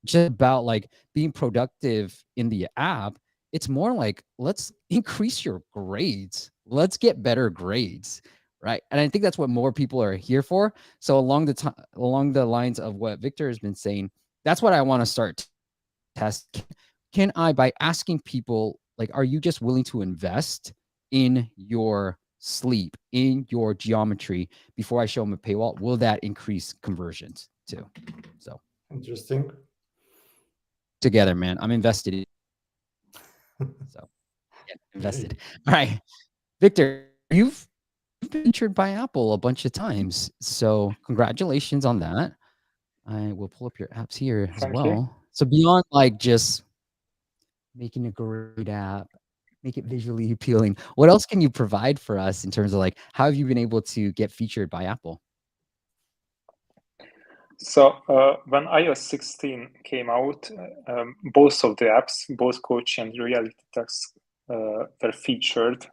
Speaker 1: just about like being productive in the app. It's more like, let's increase your grades. Let's get better grades. Right. And I think that's what more people are here for. So along the lines of what Victor has been saying, that's what I want to start test. Can I, by asking people, like, are you just willing to invest in your sleep, in your geometry before I show them a paywall? Will that increase conversions too? So
Speaker 2: Interesting.
Speaker 1: together, man, I'm invested in. So yeah, invested. All right, Victor, you've been featured by Apple a bunch of times. So congratulations on that. I will pull up your apps here as
Speaker 3: Thank you.
Speaker 1: well. So beyond like just making a great app, make it visually appealing, what else can you provide for us in terms of like how have you been able to get featured by Apple?
Speaker 3: So when iOS 16 came out, both of the apps, both Coach and Reality Tasks, were featured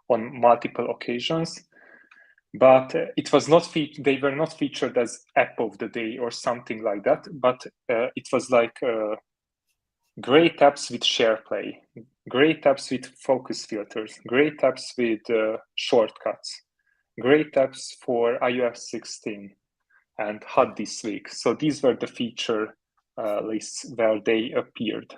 Speaker 3: on multiple occasions. But it was not they were not featured as app of the day or something like that. But it was like great apps with share play, great apps with focus filters, great apps with shortcuts, great apps for iOS 16 and hot this week. So these were the feature lists where they appeared.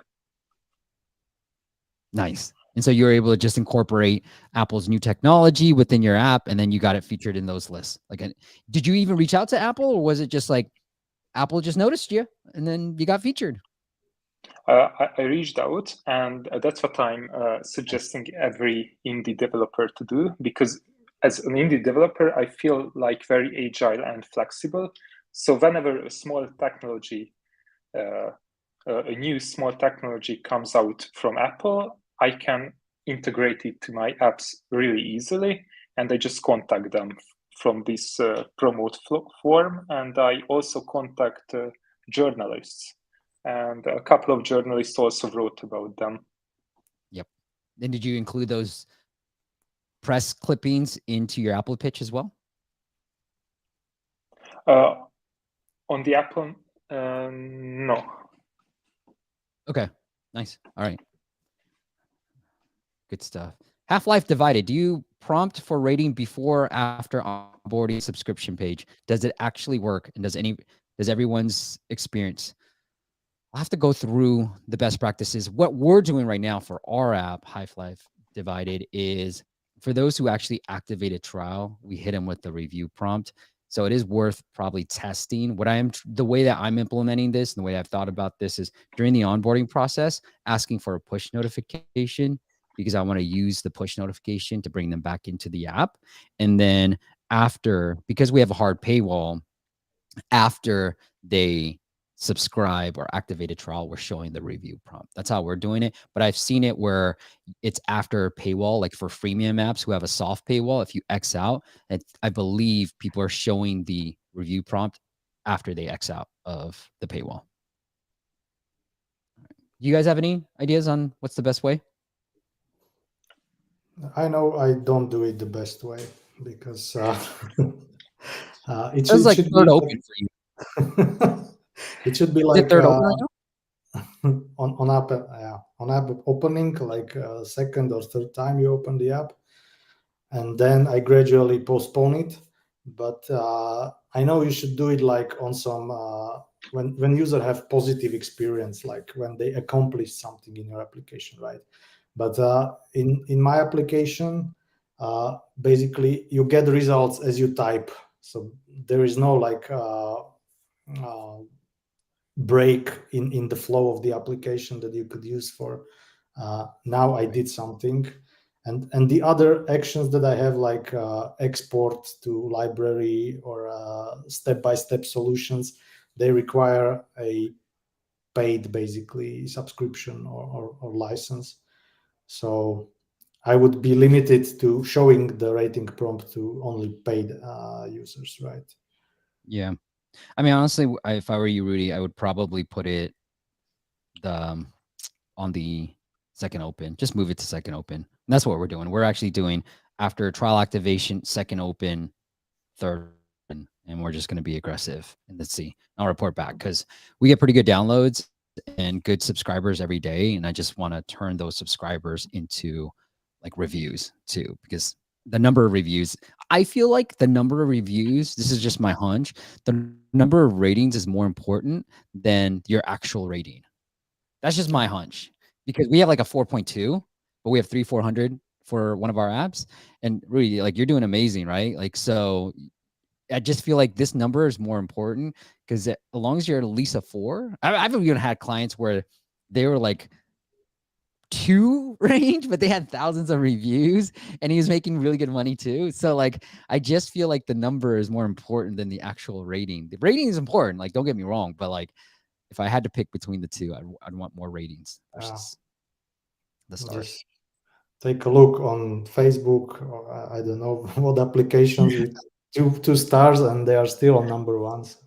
Speaker 1: Nice. And so you were able to just incorporate Apple's new technology within your app, and then you got it featured in those lists. Like, did you even reach out to Apple, or was it just like Apple just noticed you and then you got featured?
Speaker 3: I reached out, and that's what I'm suggesting every indie developer to do, because as an indie developer, I feel like very agile and flexible. So whenever a small technology, a new small technology comes out from Apple, I can integrate it to my apps really easily, and I just contact them from this promote form, and I also contact journalists. And a couple of journalists also wrote about them.
Speaker 1: Yep. Then did you include those press clippings into your Apple pitch as well?
Speaker 3: On the Apple, no.
Speaker 1: Okay, nice. All right. Good stuff. Half-Life Divided. Do you prompt for rating before or after onboarding subscription page? Does it actually work? And does everyone's experience? I'll have to go through the best practices. What we're doing right now for our app, Half-Life Divided, is for those who actually activate a trial, we hit them with the review prompt. So it is worth probably testing. The way that I'm implementing this and the way I've thought about this is during the onboarding process, asking for a push notification, because I want to use the push notification to bring them back into the app. And then after, because we have a hard paywall, after they subscribe or activate a trial, we're showing the review prompt. That's how we're doing it. But I've seen it where it's after paywall, like for freemium apps who have a soft paywall. If you X out, I believe people are showing the review prompt after they X out of the paywall. Do you guys have any ideas on what's the best way?
Speaker 2: I know I don't do it the best way because it
Speaker 1: Sounds like
Speaker 2: should
Speaker 1: third
Speaker 2: be
Speaker 1: open for you.
Speaker 2: it should be
Speaker 1: Is
Speaker 2: like
Speaker 1: it third open right now?
Speaker 2: on app opening, like second or third time you open the app, and then I gradually postpone it. But I know you should do it like on some when user have positive experience, like when they accomplish something in your application, right? But in my application, basically you get the results as you type, so there is no like break in the flow of the application that you could use for now I did something. And the other actions that I have, like export to library or step-by-step solutions, they require a paid, basically, subscription or license. So I would be limited to showing the rating prompt to only paid users, right?
Speaker 1: Yeah. I mean, honestly, if I were you, Rudy, I would probably put it on the second open. Just move it to second open. And that's what we're doing. We're actually doing after trial activation, second open, third open, and we're just going to be aggressive and let's see. I'll report back because we get pretty good downloads and good subscribers every day, and I just want to turn those subscribers into like reviews too, because the number of reviews, I feel like the number of reviews, this is just my hunch, the number of ratings is more important than your actual rating. That's just my hunch, because we have like a 4.2, but we have 400 for one of our apps. And Rudy, like, you're doing amazing, right? Like, so I just feel like this number is more important, because as long as you're at least a 4, I've even had clients where they were like 2 range, but they had thousands of reviews and he was making really good money too. So like, I just feel like the number is more important than the actual rating. The rating is important, like, don't get me wrong, but like, if I had to pick between the two, I'd want more ratings versus the stars.
Speaker 2: Just take a look on Facebook, or I don't know what applications with two stars, and they are still on number ones.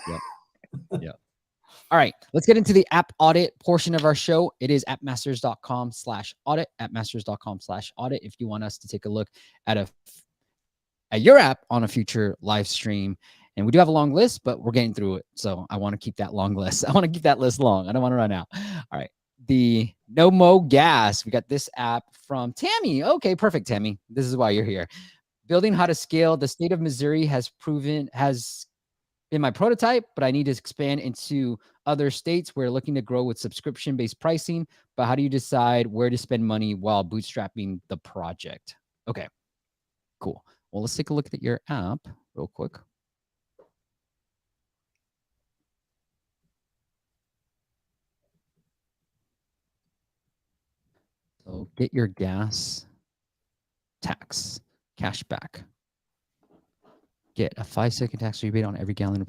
Speaker 1: Yep. Yep. All right, let's get into the app audit portion of our show. It is appmasters.com/audit, appmasters.com/audit. If you want us to take a look at your app on a future live stream. And we do have a long list, but we're getting through it. So I want to keep that long list. I want to keep that list long. I don't want to run out. All right. The Nomo gas. We got this app from Tammy. Okay, perfect, Tammy. This is why you're here. Building how to scale. The state of Missouri has been my prototype, but I need to expand into other states. We're looking to grow with subscription-based pricing, but how do you decide where to spend money while bootstrapping the project? Okay, cool. Well, let's take a look at your app real quick. So get your gas tax cash back. Get a 5-second tax rebate on every gallon of.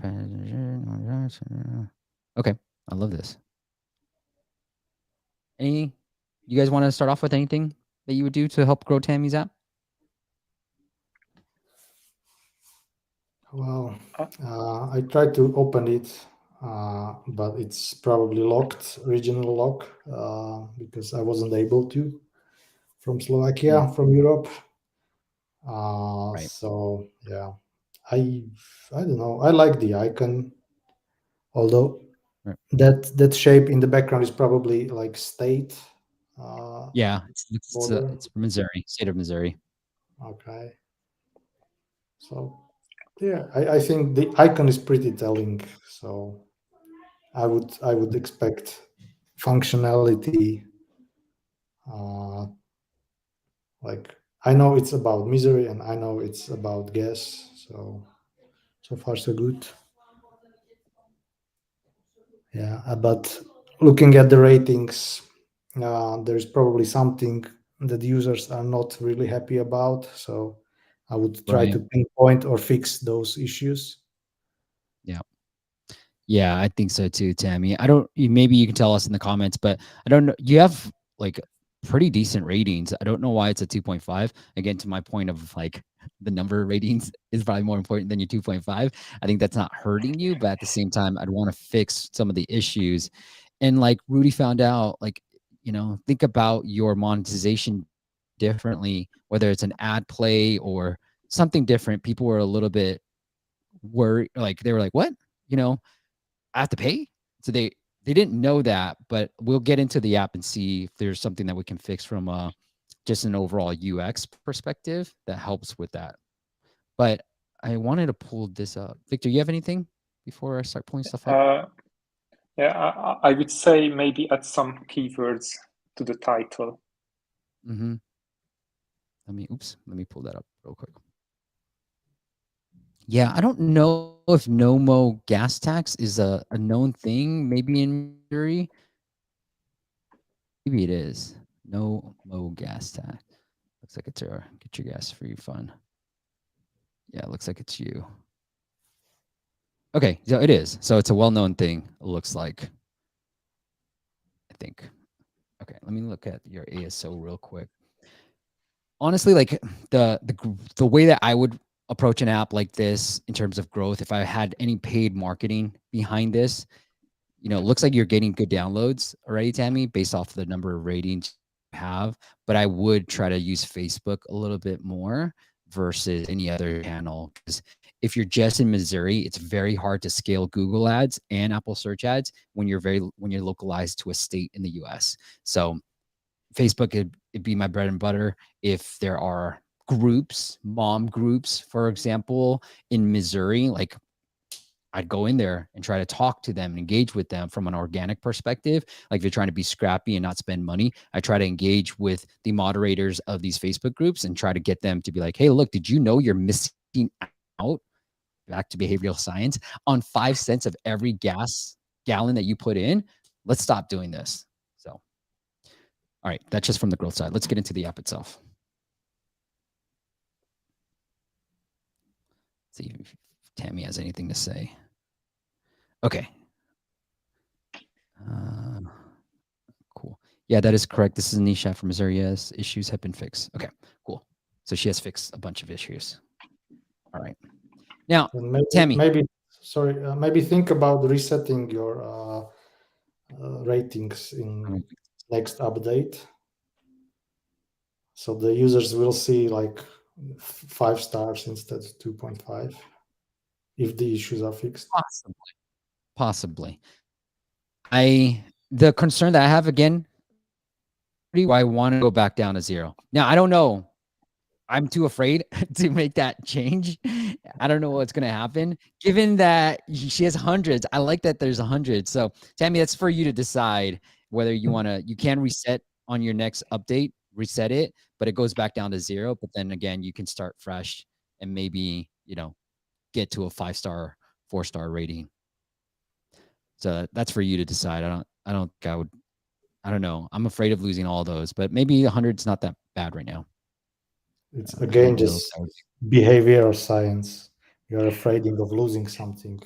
Speaker 1: Okay, I love this. You guys want to start off with anything that you would do to help grow Tammy's app?
Speaker 2: Well, I tried to open it, but it's probably locked, regional lock, because I wasn't able to from Slovakia, from Europe.
Speaker 1: Right.
Speaker 2: So yeah, I don't know. I like the icon, although
Speaker 1: Right.
Speaker 2: that shape in the background is probably like state.
Speaker 1: Yeah, it's
Speaker 2: border.
Speaker 1: Missouri, state of Missouri.
Speaker 2: Okay. So yeah, I think the icon is pretty telling. So I would expect functionality. Like, I know it's about misery and I know it's about gas. So far so good. Yeah, but looking at the ratings, there's probably something that users are not really happy about. So I would try
Speaker 1: Right.
Speaker 2: to pinpoint or fix those issues.
Speaker 1: Yeah. Yeah, I think so too, Tammy. Maybe you can tell us in the comments, but I don't know. You have like pretty decent ratings. I don't know why it's a 2.5. Again, to my point of like, the number of ratings is probably more important than your 2.5. I think that's not hurting you, but at the same time, I'd want to fix some of the issues. And like Rudy found out, like, think about your monetization differently, whether it's an ad play or something different. People were a little bit worried, like they were like, what? I have to pay? So they didn't know that, but we'll get into the app and see if there's something that we can fix from just an overall UX perspective that helps with that. But I wanted to pull this up. Victor, you have anything before I start pulling stuff up?
Speaker 3: Yeah, I would say maybe add some keywords to the title.
Speaker 1: Mm-hmm. Let me pull that up real quick. Yeah, I don't know if Nomo gas tax is a known thing, maybe in Missouri. Maybe it is. Nomo gas tax. Looks like it's a get your gas free fund. Yeah, it looks like it's you. Okay, so it is. So it's a well-known thing, it looks like. I think. Okay, let me look at your ASO real quick. Honestly, like the way that I would approach an app like this in terms of growth, if I had any paid marketing behind this, it looks like you're getting good downloads already, Tammy, based off the number of ratings you have. But I would try to use Facebook a little bit more versus any other channel. Because if you're just in Missouri, it's very hard to scale Google ads and Apple search ads when you're localized to a state in the US. So Facebook it'd be my bread and butter. If there are groups, mom groups, for example, in Missouri, like I'd go in there and try to talk to them and engage with them from an organic perspective. Like if you're trying to be scrappy and not spend money, I try to engage with the moderators of these Facebook groups and try to get them to be like, hey, look, did you know you're missing out, back to behavioral science, on 5 cents of every gas gallon that you put in? Let's stop doing this. So, all right, that's just from the growth side. Let's get into the app itself. See if Tammy has anything to say. Okay. Cool. Yeah, that is correct. This is Nisha from Missouri. Yes, issues have been fixed. Okay, cool. So she has fixed a bunch of issues. All right. Now, Tammy.
Speaker 2: Maybe think about resetting your ratings in next update. So the users will see like 5 stars instead of 2.5 if the issues are fixed.
Speaker 1: Possibly. The concern that I have, again, I want to go back down to 0. Now, I don't know. I'm too afraid to make that change. I don't know what's going to happen. Given that she has hundreds, I like that there's 100. So, Tammy, that's for you to decide whether you want to. You can reset on your next update, reset it, but it goes back down to 0. But then again, you can start fresh and maybe get to a 5-star, 4-star rating. So that's for you to decide. I don't think I would. I don't know. I'm afraid of losing all those, but maybe 100's not that bad right now.
Speaker 2: It's again just behavioral science. You're afraid of losing something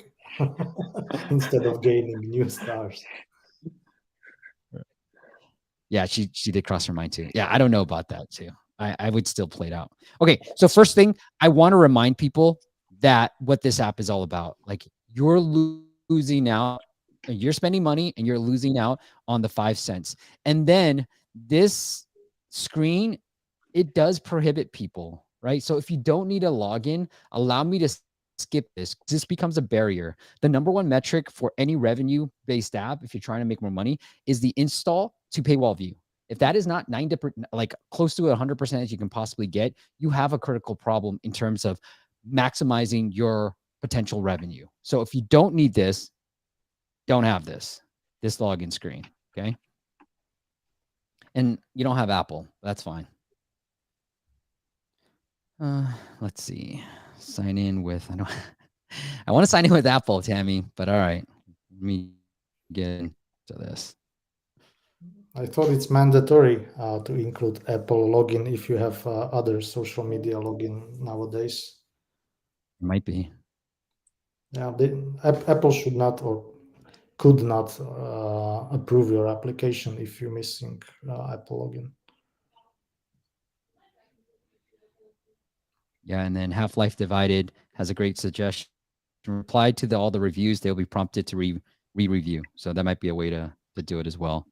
Speaker 2: instead of gaining new stars.
Speaker 1: Yeah, she did cross her mind too. Yeah, I don't know about that too. I would still play it out. Okay, so first thing, I want to remind people that what this app is all about. Like you're losing out, you're spending money and you're losing out on the 5 cents. And then this screen, it does prohibit people, right? So if you don't need a login, allow me to skip this. This becomes a barrier. The number one metric for any revenue-based app, if you're trying to make more money, is the install to paywall view. If that is not 90%, like close to 100% as you can possibly get, you have a critical problem in terms of maximizing your potential revenue. So if you don't need this, don't have this login screen, okay? And you don't have Apple, that's fine. Let's see. Sign in with, I want to sign in with Apple, Tammy, but all right. Let me get into this.
Speaker 2: I thought it's mandatory to include Apple login if you have other social media login nowadays.
Speaker 1: It might be.
Speaker 2: Yeah, Apple should not or could not approve your application if you're missing Apple login.
Speaker 1: Yeah, and then Half-Life Divided has a great suggestion. Reply to all the reviews, they'll be prompted to re-review. So that might be a way to do it as well.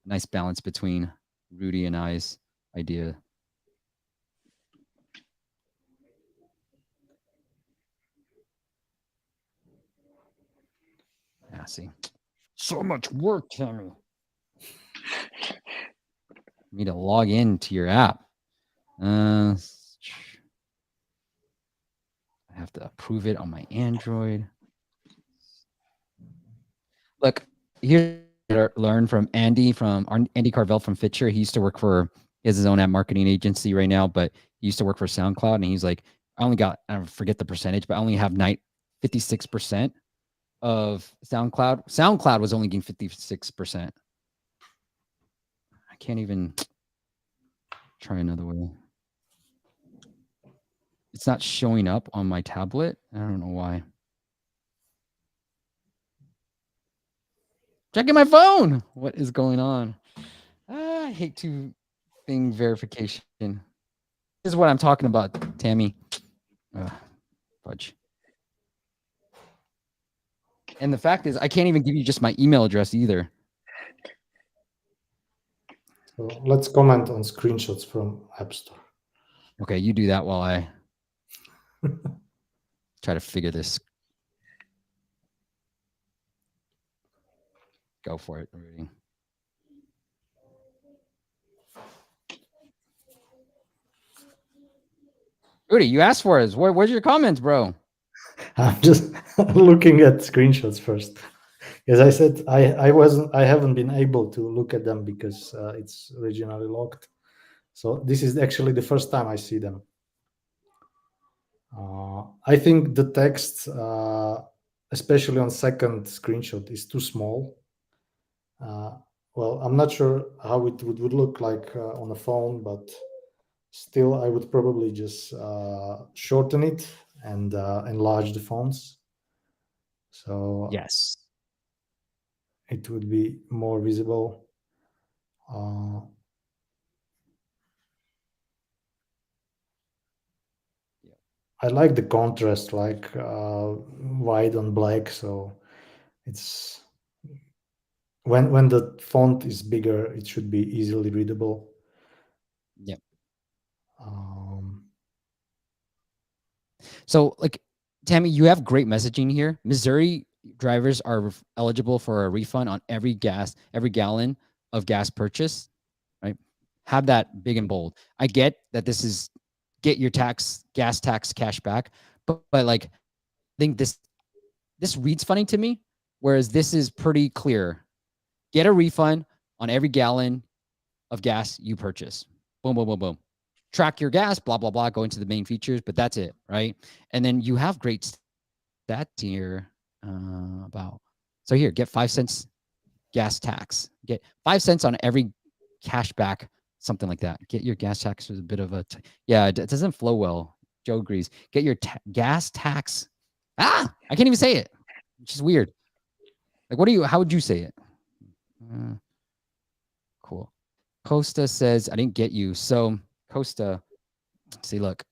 Speaker 1: Nice balance between Rudy and I's idea. Yeah, see. So much work, Tammy. You need to log in to your app. I have to approve it on my Android. Look, here's learn from Andy Carvel from Fitcher. He used to work he has his own app marketing agency right now, but he used to work for SoundCloud, and he's like, I only got, I forget the percentage, but I only have 56% of SoundCloud. SoundCloud was only getting 56%. I can't even try another way. It's not showing up on my tablet. I don't know why. Checking my phone. What is going on? I hate two-thing verification. This is what I'm talking about, Tammy. Fudge. And the fact is, I can't even give you just my email address either.
Speaker 2: So let's comment on screenshots from App Store.
Speaker 1: Okay, you do that while I try to figure this. Go for it, Rudy. Rudy, you asked for us. Where's your comments, bro?
Speaker 2: I'm just looking at screenshots first. As I said, I haven't been able to look at them because it's regionally locked. So this is actually the first time I see them. I think the text, especially on second screenshot, is too small. Well, I'm not sure how it would look like on a phone, but still, I would probably just shorten it and enlarge the fonts. So
Speaker 1: yes,
Speaker 2: it would be more visible. I like the contrast, like white on black. So it's when the font is bigger, it should be easily readable.
Speaker 1: Yep. So, like, Tammy, you have great messaging here. Missouri drivers are eligible for a refund on every gallon of gas purchase, right? Have that big and bold. I get that this is get your gas tax cash back, but like, I think this reads funny to me, whereas this is pretty clear. Get a refund on every gallon of gas you purchase. Boom, boom, boom, boom. Track your gas, blah, blah, blah, go into the main features, but that's it, right? And then you have great stats here about, so here, get 5 cents gas tax. Get 5 cents on every cash back, something like that. Get your gas tax was a bit of a, yeah, it doesn't flow well. Joe agrees. Get your gas tax. I can't even say it, which is weird. Like, how would you say it? Cool. Costa says, I didn't get you. So Costa, see, look,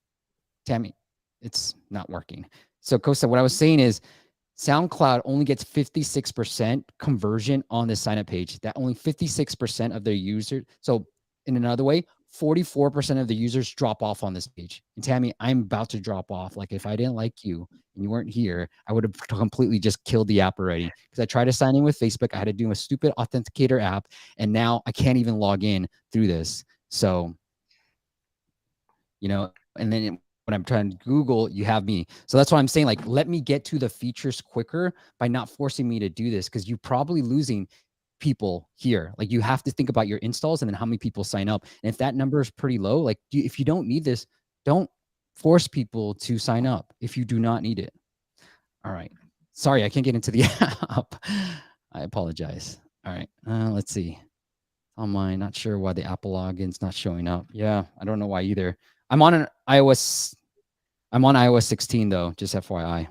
Speaker 1: Tammy, it's not working. So Costa, what I was saying is SoundCloud only gets 56% conversion on the sign up page. That only 56% of their users. So in another way, 44% of the users drop off on this page. And Tammy, I'm about to drop off. Like if I didn't like you and you weren't here, I would have completely just killed the app already. Because I tried to sign in with Facebook. I had to do a stupid authenticator app. And now I can't even log in through this. So, and then when I'm trying to Google, you have me. So that's why I'm saying, like, let me get to the features quicker by not forcing me to do this, because you're probably losing people here. Like, you have to think about your installs and then how many people sign up. And if that number is pretty low, like, if you don't need this, don't force people to sign up if you do not need it. All right. Sorry, I can't get into the app. I apologize. All right. Let's see. On mine, not sure why the Apple login's not showing up. Yeah, I don't know why either. I'm on iOS 16 though, just FYI.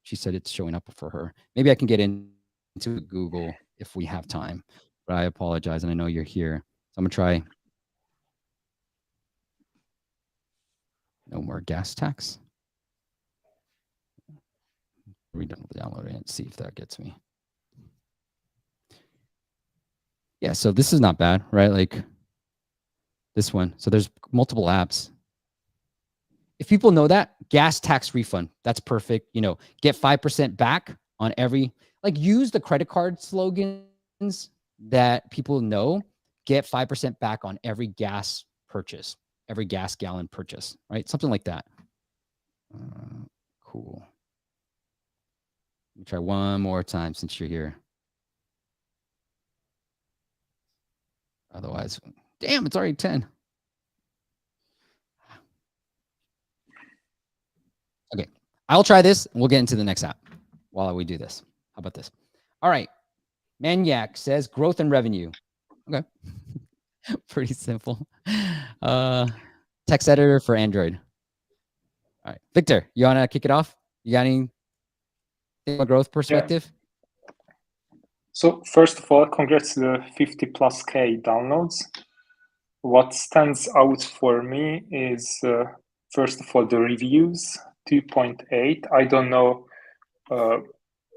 Speaker 1: She said it's showing up for her. Maybe I can get into Google if we have time, but I apologize. And I know you're here. So I'm gonna try no more gas tax. Download it and see if that gets me. Yeah, so this is not bad, right? Like this one. So there's multiple apps. If people know that, gas tax refund, that's perfect. Get 5% back on every, like, use the credit card slogans that people know. Get 5% back on every gas purchase, every gas gallon purchase, right? Something like that. Cool. Let me try one more time since you're here. Otherwise, damn, it's already 10. Okay, I'll try this. And we'll get into the next app while we do this. How about this? All right. Maniac says growth and revenue. Okay. Pretty simple. Text editor for Android. All right. Victor, you want to kick it off? You got anything from a growth perspective?
Speaker 3: Yeah. So first of all, congrats to the 50 plus K downloads. What stands out for me is, first of all, the reviews, 2.8. I don't know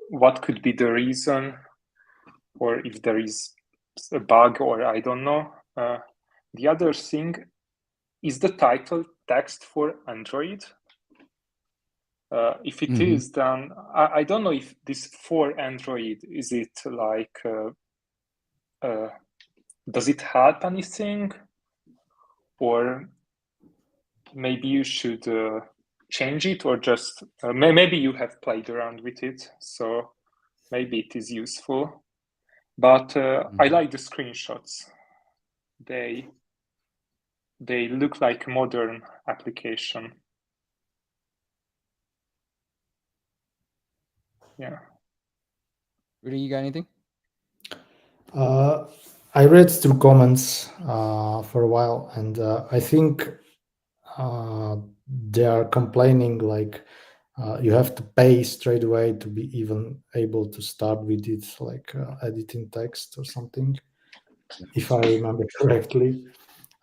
Speaker 3: what could be the reason, or if there is a bug, or I don't know. The other thing is the title text for Android. If it is, then I don't know if this for Android, is it like, does it help anything? Or maybe you should change it, or just maybe you have played around with it, so maybe it is useful. But I like the screenshots. They look like a modern application. Yeah.
Speaker 1: Rudy, you got anything?
Speaker 2: I read through comments for a while, and I think they are complaining like you have to pay straight away to be even able to start with it, like editing text or something, if I remember correctly.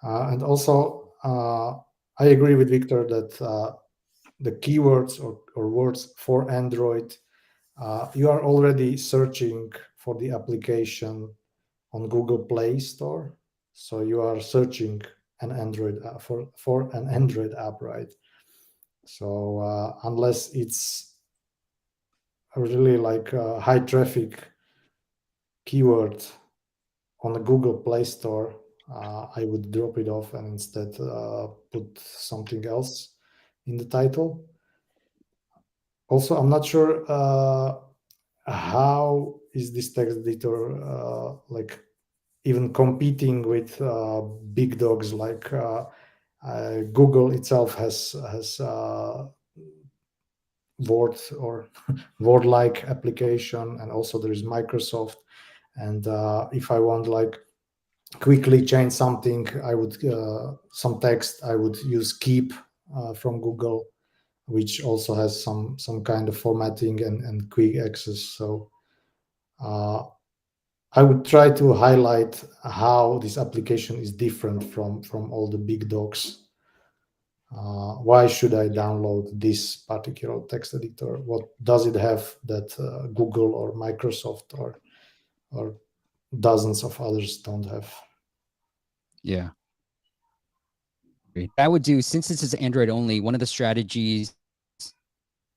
Speaker 2: And also, I agree with Victor that the keywords or words for Android, you are already searching for the application on Google Play Store. So you are searching an Android for an Android app, right? So unless it's a really like high traffic keyword on the Google Play Store, I would drop it off and instead put something else in the title. Also, I'm not sure how is this text editor like even competing with big dogs like Google itself has Word or Word-like application, and also there is Microsoft. And if I want like quickly change something, I would some text, I would use Keep from Google, which also has some kind of formatting and quick access. So I would try to highlight how this application is different from all the big dogs. Why should I download this particular text editor? What does it have that Google or Microsoft or dozens of others don't have?
Speaker 1: Yeah. I would do, since this is Android only, one of the strategies,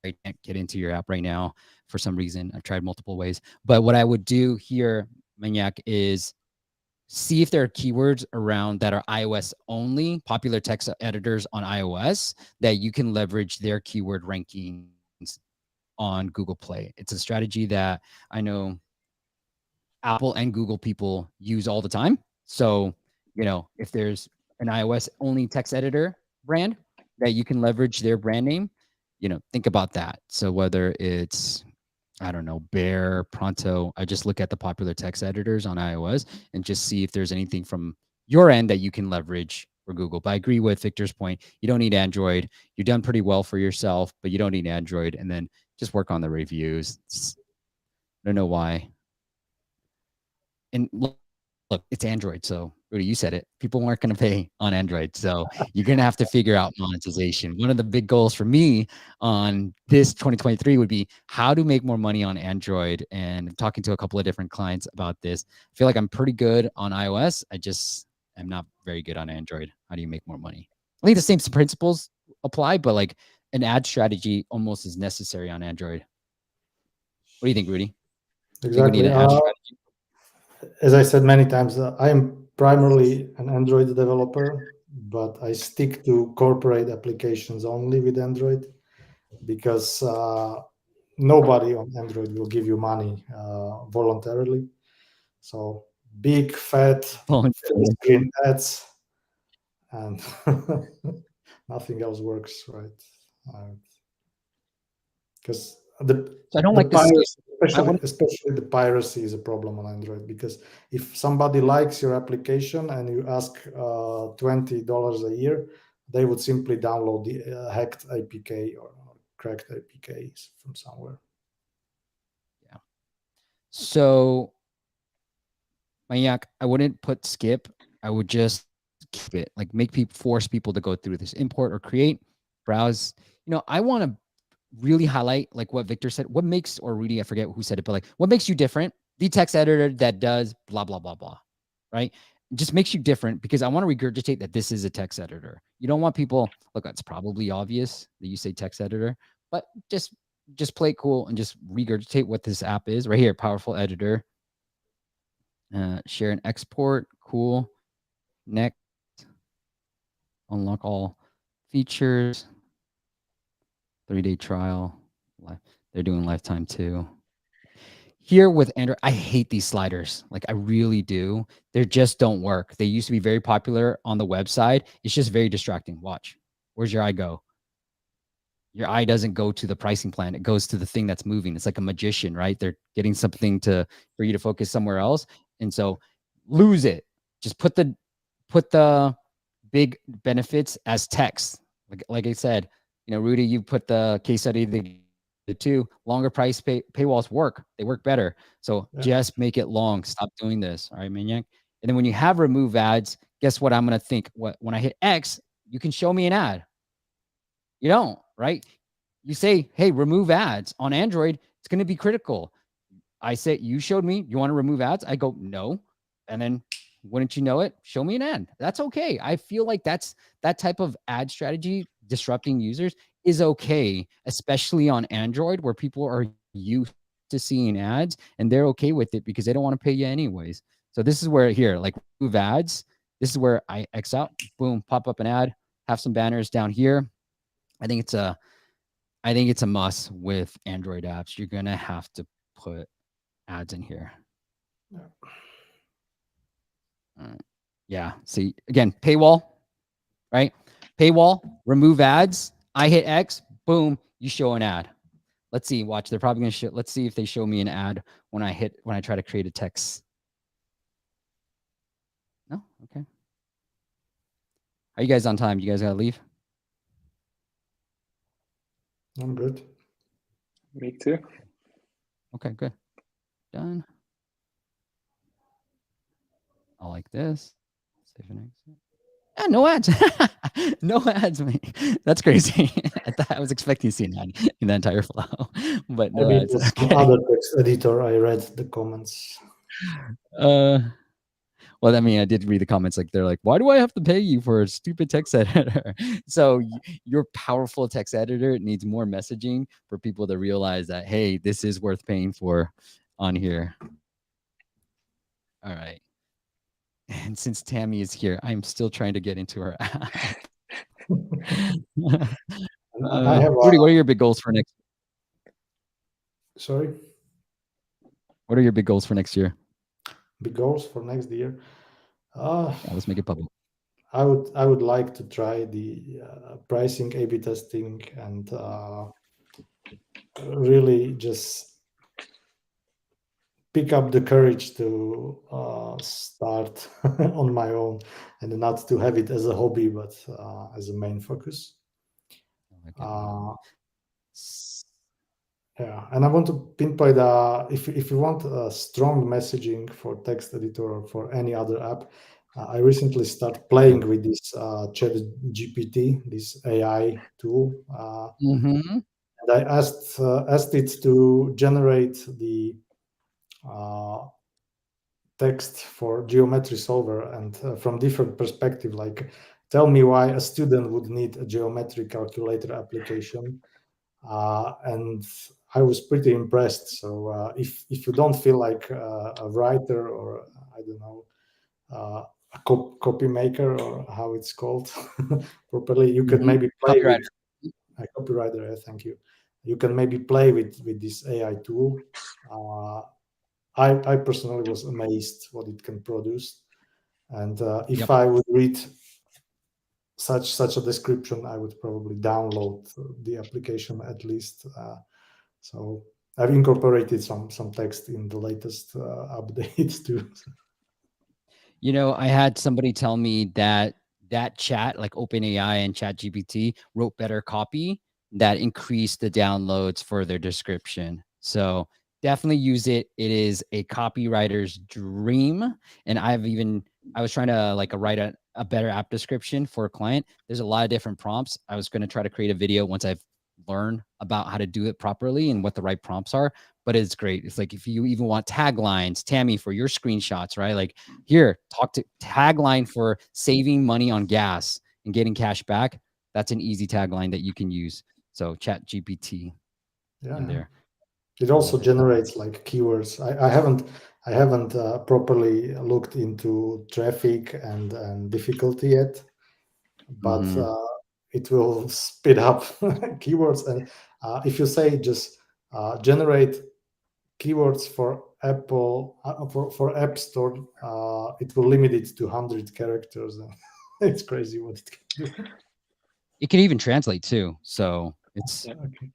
Speaker 1: I can't get into your app right now for some reason. I've tried multiple ways. But what I would do here, Maniac, is see if there are keywords around that are iOS only, popular text editors on iOS, that you can leverage their keyword rankings on Google Play. It's a strategy that I know Apple and Google people use all the time. So, if there's an iOS only text editor brand that you can leverage their brand name, think about that. So whether it's, I don't know, Bear, Pronto, I just look at the popular text editors on iOS and just see if there's anything from your end that you can leverage for Google. But I agree with Victor's point. You don't need Android. You've done pretty well for yourself, but you don't need Android. And then just work on the reviews. I don't know why. And look, it's Android. So Rudy, you said it. People weren't going to pay on Android. So you're going to have to figure out monetization. One of the big goals for me on this 2023 would be how to make more money on Android. And I'm talking to a couple of different clients about this. I feel like I'm pretty good on iOS. I just am not very good on Android. How do you make more money? I think the same principles apply, but like an ad strategy almost is necessary on Android. What do you think, Rudy?
Speaker 2: Exactly.
Speaker 1: Think we need an ad strategy?
Speaker 2: As I said many times, I am primarily an Android developer, but I stick to corporate applications only with Android because nobody on Android will give you money voluntarily. So big, fat, screen ads, and nothing else works, right? because the
Speaker 1: So I don't like the skip.
Speaker 2: piracy,
Speaker 1: I want
Speaker 2: especially the piracy is a problem on Android, because if somebody likes your application and you ask $20 a year, they would simply download the hacked APK or cracked APKs from somewhere.
Speaker 1: yeah. So Maniac, I wouldn't put skip. I would just keep it, like make people, force people to go through this import or create, browse. I want to really highlight like what Victor said. What makes, or Rudy, I forget who said it, but like what makes you different? The text editor that does blah blah blah blah, right? It just makes you different, because I want to regurgitate that this is a text editor. You don't want people, look, it's probably obvious that you say text editor, but just play it cool and just regurgitate what this app is right here. Powerful editor. Share and export. Cool. Next. Unlock all features. 3-day trial. They're doing lifetime too. Here with Android, I hate these sliders. Like I really do. They just don't work. They used to be very popular on the website. It's just very distracting. Watch. Where's your eye go? Your eye doesn't go to the pricing plan. It goes to the thing that's moving. It's like a magician, right? They're getting something for you to focus somewhere else. And so lose it. Just put the big benefits as text. Like I said, Rudy, you put the case study, the two longer price paywalls work. They work better. So just make it long. Stop doing this. All right, Maniac. And then when you have remove ads, guess what I'm going to think? When I hit X, you can show me an ad. You don't, right? You say, hey, remove ads on Android. It's going to be critical. I say, you showed me, you want to remove ads? I go, no. And then wouldn't you know it? Show me an ad. That's okay. I feel like that type of ad strategy, disrupting users, is okay, especially on Android, where people are used to seeing ads and they're okay with it because they don't want to pay you anyways. So this is where here, like remove ads. This is where I X out, boom, pop up an ad, have some banners down here. I think it's a must with Android apps. You're gonna have to put ads in here. Yeah. See, again, paywall, right? Paywall, remove ads. I hit X, boom, you show an ad. Let's see. Watch. They're probably gonna show. Let's see if they show me an ad when I try to create a text. No. Okay. Are you guys on time? You guys gotta leave?
Speaker 2: I'm good.
Speaker 3: Me too.
Speaker 1: Okay, good. Done. I like this. Save and exit. Yeah, no ads. No ads, man. That's crazy. I was expecting to see an ad in the entire flow, but no
Speaker 2: Maybe
Speaker 1: ads.
Speaker 2: it was some
Speaker 1: Okay.
Speaker 2: other text editor. I read the comments.
Speaker 1: Well, I mean, I did read the comments. Like they're like, "Why do I have to pay you for a stupid text editor?" So your powerful text editor needs more messaging for people to realize that, hey, this is worth paying for on here. All right. And since Tammy is here, I'm still trying to get into her app.
Speaker 2: I have
Speaker 1: Rudy, what are your big goals for next?
Speaker 2: Sorry?
Speaker 1: What are your big goals for next year?
Speaker 2: Big goals for next year?
Speaker 1: Yeah, let's make it public.
Speaker 2: I would like to try the pricing A/B testing and really just pick up the courage to start on my own and not to have it as a hobby, but as a main focus. Yeah, and I want to pinpoint if you want a strong messaging for text editor or for any other app, I recently started playing with this ChatGPT, this AI tool. And I asked it to generate the text for geometry solver, and from different perspective, like tell me why a student would need a geometry calculator application. And I was pretty impressed. So if you don't feel like a writer or I don't know a copy maker or how it's called properly, you could maybe play with a copywriter. Thank you. You can maybe play with this AI tool. I personally was amazed what it can produce, and if I would read such a description, I would probably download the application at least. So I've incorporated some text in the latest updates too.
Speaker 1: You know, I had somebody tell me that that chat, like OpenAI and ChatGPT, wrote better copy that increased the downloads for their description. So definitely use it. It is a copywriter's dream. And I was trying to like write a better app description for a client. There's a lot of different prompts. I was going to try to create a video once I've learned about how to do it properly and what the right prompts are. But it's great. It's like if you even want taglines, Tammy, for your screenshots, right? Like here, talk to tagline for saving money on gas and getting cash back. That's an easy tagline that you can use. So chat GPT in there.
Speaker 2: It also generates like keywords. I haven't properly looked into traffic and difficulty yet, but it will speed up keywords. And if you say just generate keywords for Apple for App Store, it will limit it to 100 characters. It's crazy what it can do.
Speaker 1: It can even translate too. So it's
Speaker 2: Okay.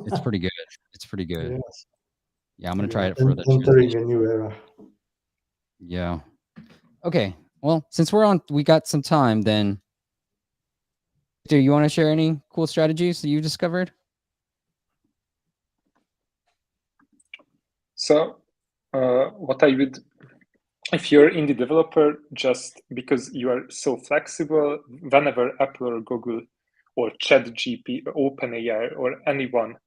Speaker 1: it's pretty good. It's pretty good.
Speaker 2: Yes.
Speaker 1: Yeah, I'm gonna try it for the
Speaker 2: Entering
Speaker 1: translation.
Speaker 2: a new era.
Speaker 1: Yeah. Okay. Well, since we got some time, then do you want to share any cool strategies that you discovered?
Speaker 3: So what I would, if you're indie developer, just because you are so flexible, whenever Apple or Google or ChatGPT, OpenAI, or anyone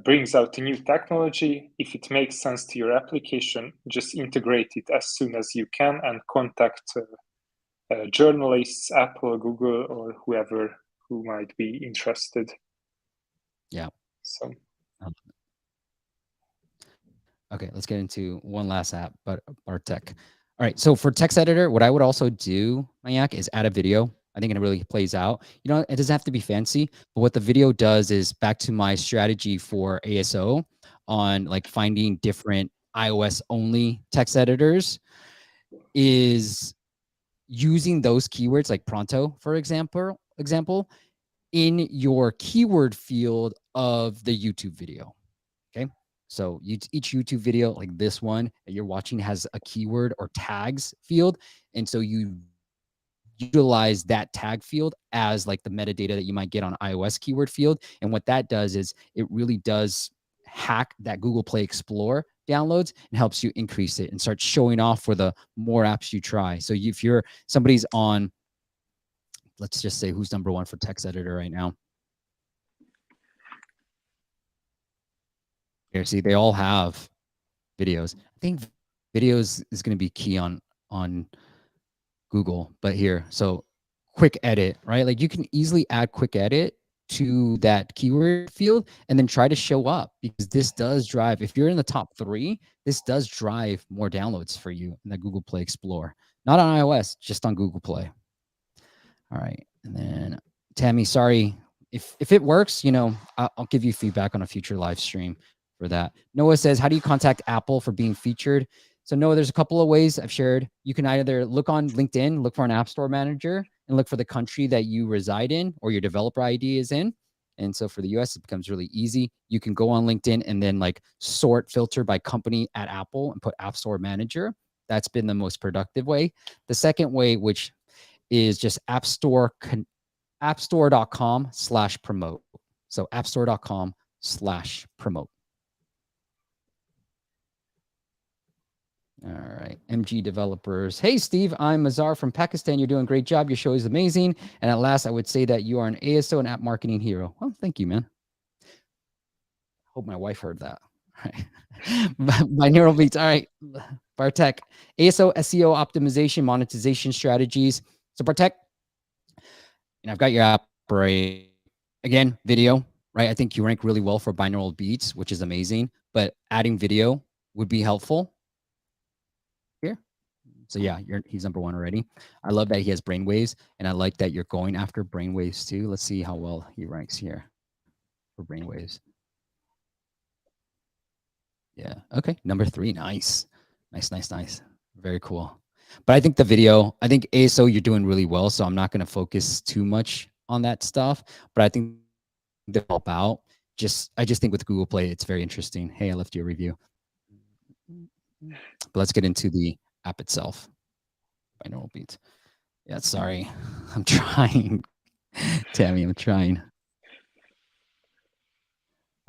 Speaker 3: brings out a new technology, if it makes sense to your application, just integrate it as soon as you can and contact journalists, Apple, Google, or whoever who might be interested.
Speaker 1: Yeah.
Speaker 3: So.
Speaker 1: Okay, let's get into one last app, but Bartek. All right, so for text editor, what I would also do, Mayak, is add a video. I think it really plays out. You know, it doesn't have to be fancy, but what the video does is back to my strategy for ASO on like finding different iOS only text editors is using those keywords like pronto, for example, in your keyword field of the YouTube video. Okay. So each YouTube video, like this one that you're watching, has a keyword or tags field. And so you utilize that tag field as like the metadata that you might get on iOS keyword field. And what that does is it really does hack that Google Play Explorer downloads and helps you increase it and start showing off for the more apps you try. So if you're somebody's on, let's just say who's number one for text editor right now. Here, see, they all have videos. I think videos is going to be key on Google, but here, so quick edit, right? Like you can easily add quick edit to that keyword field and then try to show up, because this does drive, if you're in the top 3, this does drive more downloads for you in the Google Play Explorer. Not on iOS, just on Google Play. All right. And then Tammy, sorry, if it works, you know, I'll give you feedback on a future live stream for that. Noah says, how do you contact Apple for being featured? So Noah, there's a couple of ways I've shared. You can either look on LinkedIn, look for an App Store manager, and look for the country that you reside in or your developer ID is in. And so for the US, it becomes really easy. You can go on LinkedIn and then like filter by company at Apple and put App Store Manager. That's been the most productive way. The second way, which is just appstore.com/promote. So appstore.com/promote. All right, MG developers. Hey, Steve, I'm Mazar from Pakistan. You're doing a great job. Your show is amazing. And at last, I would say that you are an ASO and app marketing hero. Well, thank you, man. Hope my wife heard that. All right. Binaural beats. All right, Bartek. ASO, SEO optimization, monetization strategies. So Bartek, and I've got your app right. Again, video, right? I think you rank really well for binaural beats, which is amazing, but adding video would be helpful here. So yeah, he's number 1 already. I love that he has brainwaves, and I like that you're going after brainwaves too. Let's see how well he ranks here for brainwaves. Yeah, okay, number 3, nice. Nice. Very cool. But I think the video, I think ASO, you're doing really well, so I'm not going to focus too much on that stuff, but I think they'll help out I just think with Google Play, it's very interesting. Hey, I left you a review. But let's get into the app itself. Binaural beats. Yeah, sorry. I'm trying. Tammy, I'm trying.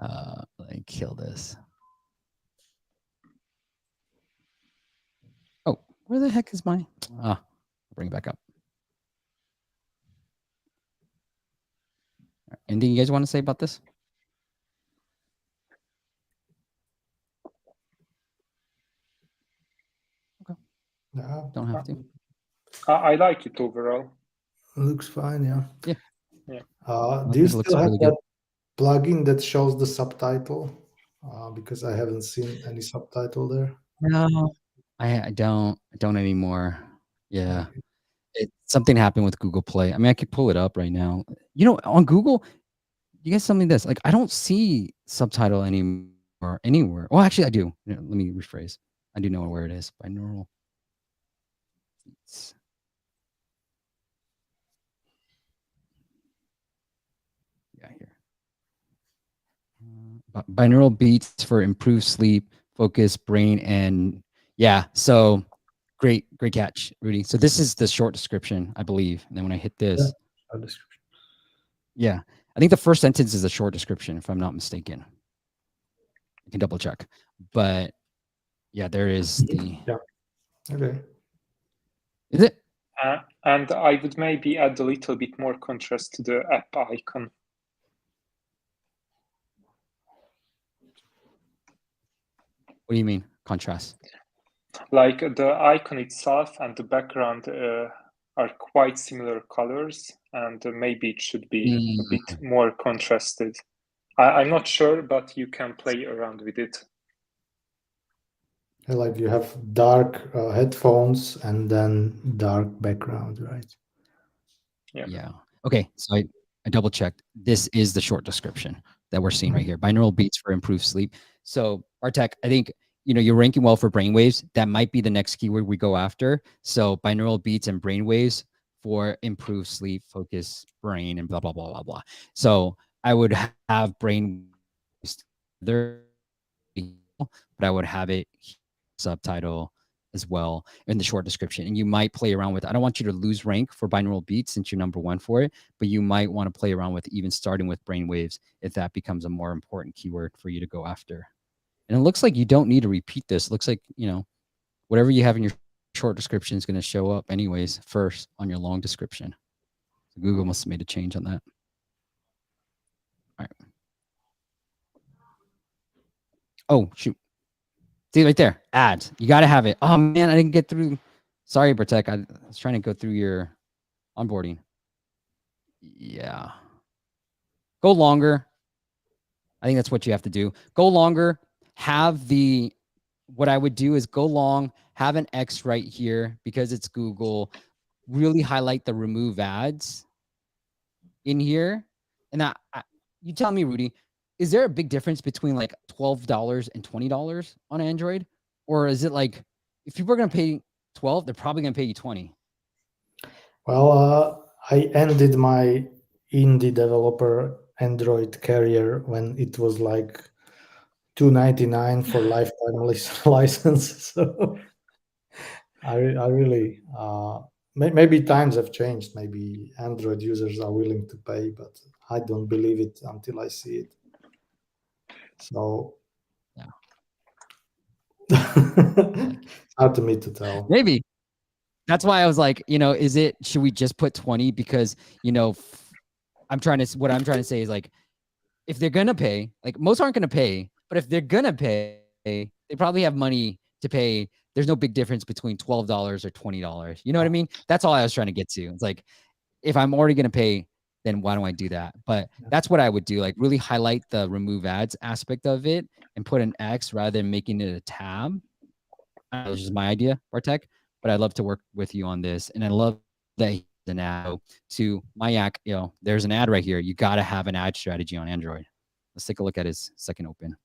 Speaker 1: Let me kill this. Oh, where the heck is my... bring it back up. Anything you guys want to say about this? Okay. Don't have to.
Speaker 3: I like it overall.
Speaker 2: Looks fine, yeah.
Speaker 1: Yeah.
Speaker 2: Do you
Speaker 1: it looks
Speaker 2: still have
Speaker 1: really
Speaker 2: that
Speaker 1: good.
Speaker 2: plugin that shows the subtitle? Because I haven't seen any subtitle there.
Speaker 1: No, I don't anymore. Yeah.
Speaker 2: Okay.
Speaker 1: Something happened with Google Play. I mean, I could pull it up right now. You know, on Google, you guys tell me this. Like, I don't see subtitle anymore anywhere. Well, actually, I do. Let me rephrase. I do know where it is. Binaural beats. Yeah, here. Binaural beats for improved sleep, focus, brain, and yeah. So great catch, Rudy. So this is the short description, I believe. And then when I hit this, yeah, I think the first sentence is a short description, if I'm not mistaken. You can double check, but yeah, there is the.
Speaker 2: Yeah. Okay.
Speaker 1: Is it?
Speaker 3: And I would maybe add a little bit more contrast to the app icon.
Speaker 1: What do you mean contrast?
Speaker 3: Like the icon itself and the background are quite similar colors, and maybe it should be a bit more contrasted. I'm not sure, but you can play around with it.
Speaker 2: Like you have dark headphones and then dark background, right?
Speaker 1: Yeah. Okay. So I double checked. This is the short description that we're seeing right here. Binaural beats for improved sleep. So Artek, I think you're ranking well for brainwaves. That might be the next keyword we go after. So binaural beats and brainwaves for improved sleep, focus, brain, and blah blah blah blah blah. So I would have brain there, but I would have it subtitle as well in the short description. And you might play around with, I don't want you to lose rank for binaural beats since you're number one for it, but you might want to play around with even starting with brainwaves if that becomes a more important keyword for you to go after. And it looks like you don't need to repeat this. It looks like, whatever you have in your short description is going to show up anyways first on your long description. So Google must have made a change on that. All right. Oh, shoot. See right there, ads. You got to have it. Oh man, I didn't get through. Sorry, Bartek. I was trying to go through your onboarding. Yeah. Go longer. I think that's what you have to do. Go longer. What I would do is go long, have an X right here because it's Google. Really highlight the remove ads in here. And you tell me, Rudy, is there a big difference between like $12 and $20 on Android? Or is it like, if people are going to pay 12, they're probably going to pay you 20?
Speaker 2: Well, I ended my indie developer Android carrier when it was like $2.99 for lifetime license. So I really maybe times have changed. Maybe Android users are willing to pay, but I don't believe it until I see it. So
Speaker 1: yeah,
Speaker 2: it's hard to me to tell.
Speaker 1: Maybe. That's why I was like, should we just put 20? Because, what I'm trying to say is like, if they're going to pay, like most aren't going to pay, but if they're going to pay, they probably have money to pay. There's no big difference between $12 or $20. You know what I mean? That's all I was trying to get to. It's like, if I'm already going to pay, then why don't I do that? But that's what I would do. Like really highlight the remove ads aspect of it and put an X rather than making it a tab. That was just my idea, Bartek, but I'd love to work with you on this. And I love that he's an ad to my yak. There's an ad right here. You got to have an ad strategy on Android. Let's take a look at his second open.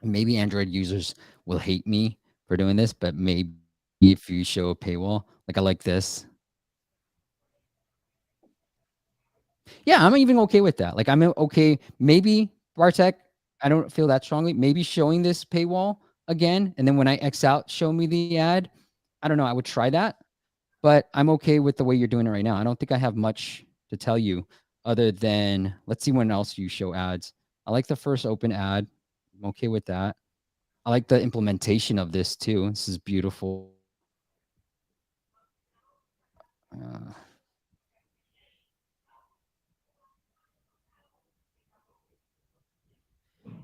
Speaker 1: Maybe Android users will hate me for doing this, but maybe if you show a paywall, like I like this. Yeah, I'm even okay with that. Like, I'm okay. Maybe Bartek, I don't feel that strongly. Maybe showing this paywall again, and then when I X out, show me the ad. I don't know. I would try that, but I'm okay with the way you're doing it right now. I don't think I have much to tell you other than let's see when else you show ads. I like the first open ad. I'm okay with that. I like the implementation of this too. This is beautiful. Uh,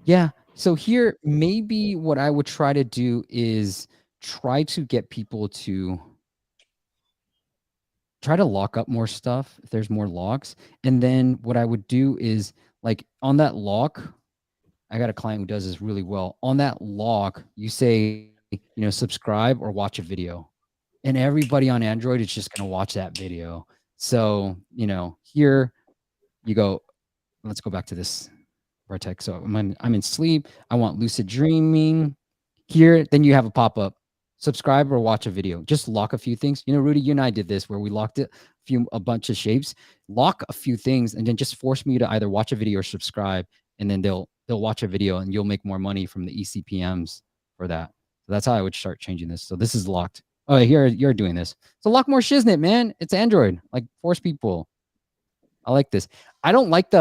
Speaker 1: Yeah. So here, maybe what I would try to do is try to get people to try to lock up more stuff if there's more locks. And then what I would do is like on that lock, I got a client who does this really well. On that lock, you say, subscribe or watch a video. And everybody on Android is just going to watch that video. So, here you go. Let's go back to this Bartek. So I'm in sleep. I want lucid dreaming. Here, then you have a pop-up. Subscribe or watch a video. Just lock a few things. Rudy, you and I did this where we locked a bunch of shapes. Lock a few things and then just force me to either watch a video or subscribe. And then they'll watch a video and you'll make more money from the ECPMs for that. So that's how I would start changing this. So this is locked. Oh, here you're doing this. So lock more shiznit, man. It's Android. Like force people. I like this. I don't like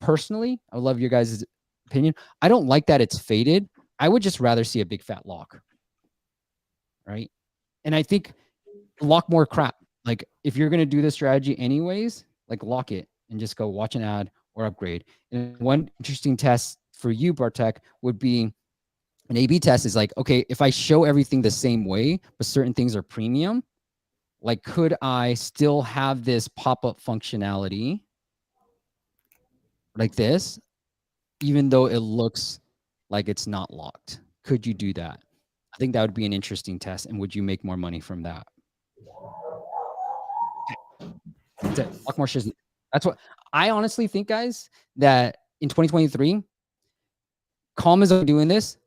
Speaker 1: personally, I love your guys' opinion. I don't like that it's faded. I would just rather see a big fat lock. Right. And I think lock more crap. Like if you're going to do this strategy anyways, like lock it and just go watch an ad or upgrade. And one interesting test for you, Bartek, would be an A/B test is like, okay, if I show everything the same way, but certain things are premium, like could I still have this pop-up functionality like this, even though it looks like it's not locked? Could you do that? I think that would be an interesting test. And would you make more money from that? That's it. Lock more shiznit. That's what I honestly think, guys, that in 2023, Calm is doing this.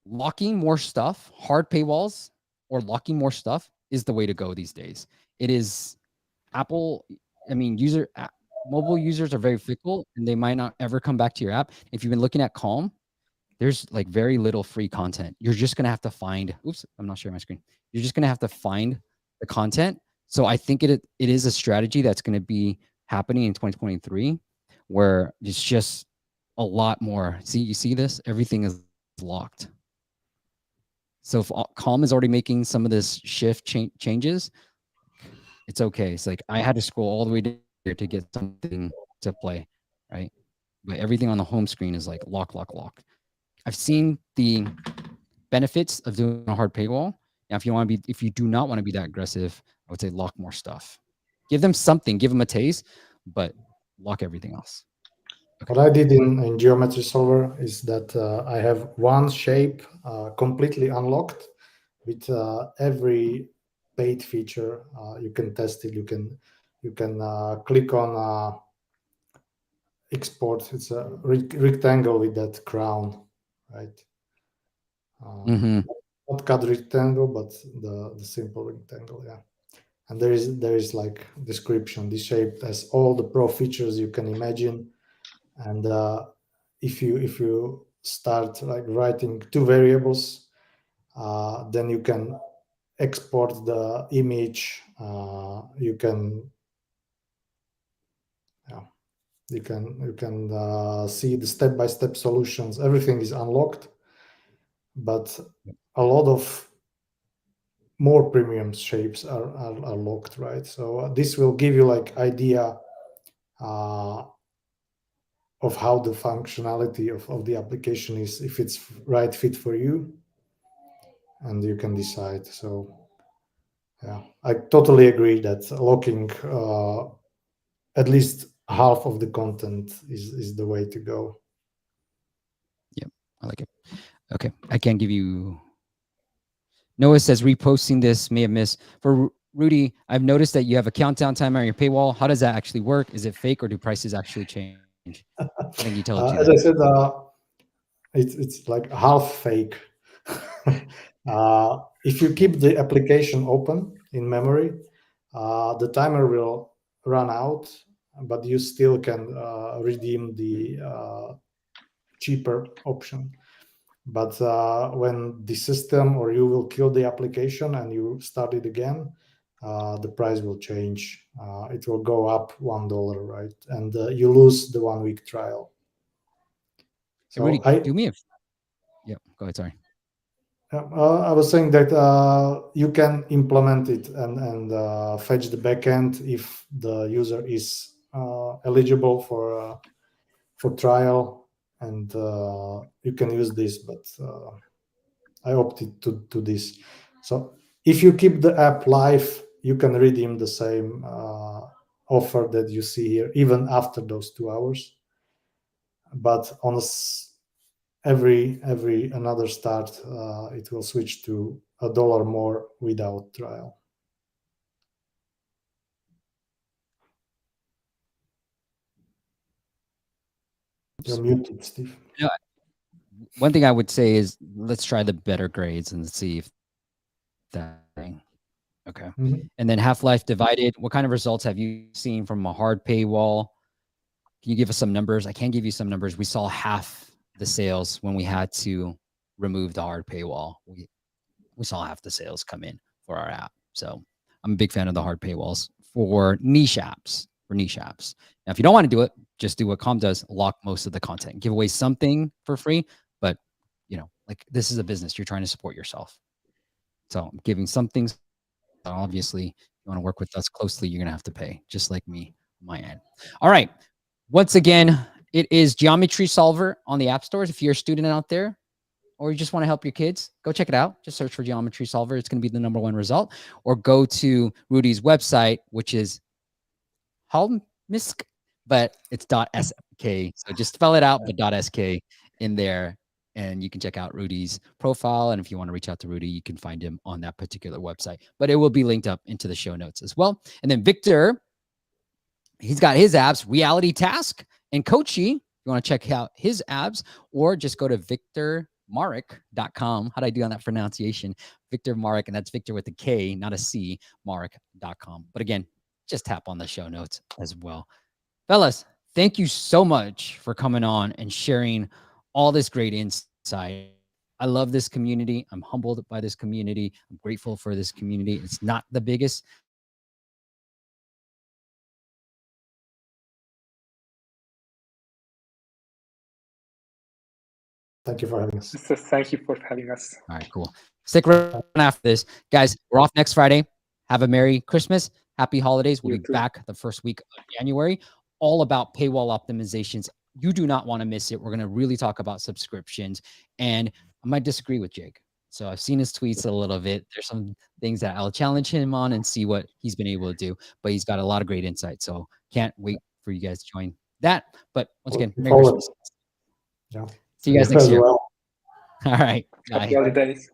Speaker 1: Locking more stuff, hard paywalls, or locking more stuff is the way to go these days. It is Apple. I mean, mobile users are very fickle and they might not ever come back to your app. If you've been looking at Calm, there's like very little free content. You're just going to have to find, oops, I'm not sharing my screen. You're just going to have to find the content. So I think it is a strategy that's going to be happening in 2023 where it's just a lot more. See, you see this? Everything is locked. So if Calm is already making some of this shift changes, it's okay. It's like I had to scroll all the way down here to get something to play, right? But everything on the home screen is like lock, lock, lock. I've seen the benefits of doing a hard paywall. Now, if you do not want to be that aggressive, I would say lock more stuff. Give them something, give them a taste, but lock everything else.
Speaker 2: Okay. What I did in Geometry Solver is that I have one shape completely unlocked with every paid feature. You can test it. You can click on export. It's a rectangle with that crown, right? Not cut rectangle, but the simple rectangle, yeah. And there is like description. This shape has all the pro features you can imagine. And if you start like writing two variables, then you can export the image. You can see the step-by-step solutions. Everything is unlocked, but a lot of more premium shapes are locked, right? So this will give you like idea of how the functionality of the application is, if it's right fit for you, and you can decide. So yeah, I totally agree that locking at least half of the content is the way to go.
Speaker 1: Yep, I like it. Okay, I can't give you. Noah says reposting this may have missed. For Rudy, I've noticed that you have a countdown timer on your paywall. How does that actually work? Is it fake or do prices actually change? I think you tell it to
Speaker 2: as I said, it's like half fake. If you keep the application open in memory, the timer will run out but you still can redeem the cheaper option. But when the system or you will kill the application and you start it again, the price will change. It will go up $1, right? And you lose the 1 week trial.
Speaker 1: So Rudy, do me a yeah, go ahead. Sorry.
Speaker 2: I was saying that you can implement it and fetch the backend if the user is eligible for trial, and you can use this. But I opted to this. So if you keep the app live, you can redeem the same offer that you see here, even after those 2 hours. But on every another start, it will switch to $1 more without trial. You're muted, Steve.
Speaker 1: You know, one thing I would say is let's try the better grades and see if that thing. Okay. And then Half-Life Divided, what kind of results have you seen from a hard paywall? Can you give us some numbers? I can give you some numbers. We saw half the sales when we had to remove the hard paywall. We saw half the sales come in for our app. So I'm a big fan of the hard paywalls for niche apps. Now, if you don't want to do it, just do what Calm does, lock most of the content, give away something for free. But like this is a business. You're trying to support yourself. So I'm giving some things. Obviously, if you want to work with us closely, you're going to have to pay, just like me on my end. All right. Once again, it is Geometry Solver on the app stores. If you're a student out there or you just want to help your kids, go check it out. Just search for Geometry Solver. It's going to be the #1 result. Or go to Rudy's website, which is Halmisk, but it's .sk. So just spell it out, but .sk in there. And you can check out Rudy's profile. And if you want to reach out to Rudy, you can find him on that particular website. But it will be linked up into the show notes as well. And then Victor, he's got his apps, Reality Task and Coachy. If you want to check out his apps, or just go to victormarek.com. How'd I do on that pronunciation? Victor Marek, and that's Victor with a K, not a C, marek.com. But again, just tap on the show notes as well. Fellas, thank you so much for coming on and sharing all this great insight. I love this community. I'm humbled by this community. I'm grateful for this community. It's not the biggest.
Speaker 2: Thank you for having us.
Speaker 3: So thank you for having us.
Speaker 1: All right, cool. Stick around after this. Guys, we're off next Friday. Have a Merry Christmas. Happy holidays. We'll be back the first week of January. All about paywall optimizations. You do not want to miss it. We're going to really talk about subscriptions. And I might disagree with Jake. So I've seen his tweets a little bit. There's some things that I'll challenge him on and see what he's been able to do. But he's got a lot of great insight. So can't wait for you guys to join that. But once again, Merry Christmas.
Speaker 2: Yeah.
Speaker 1: See you guys next year.
Speaker 2: Well.
Speaker 1: All right.
Speaker 3: Happy holidays.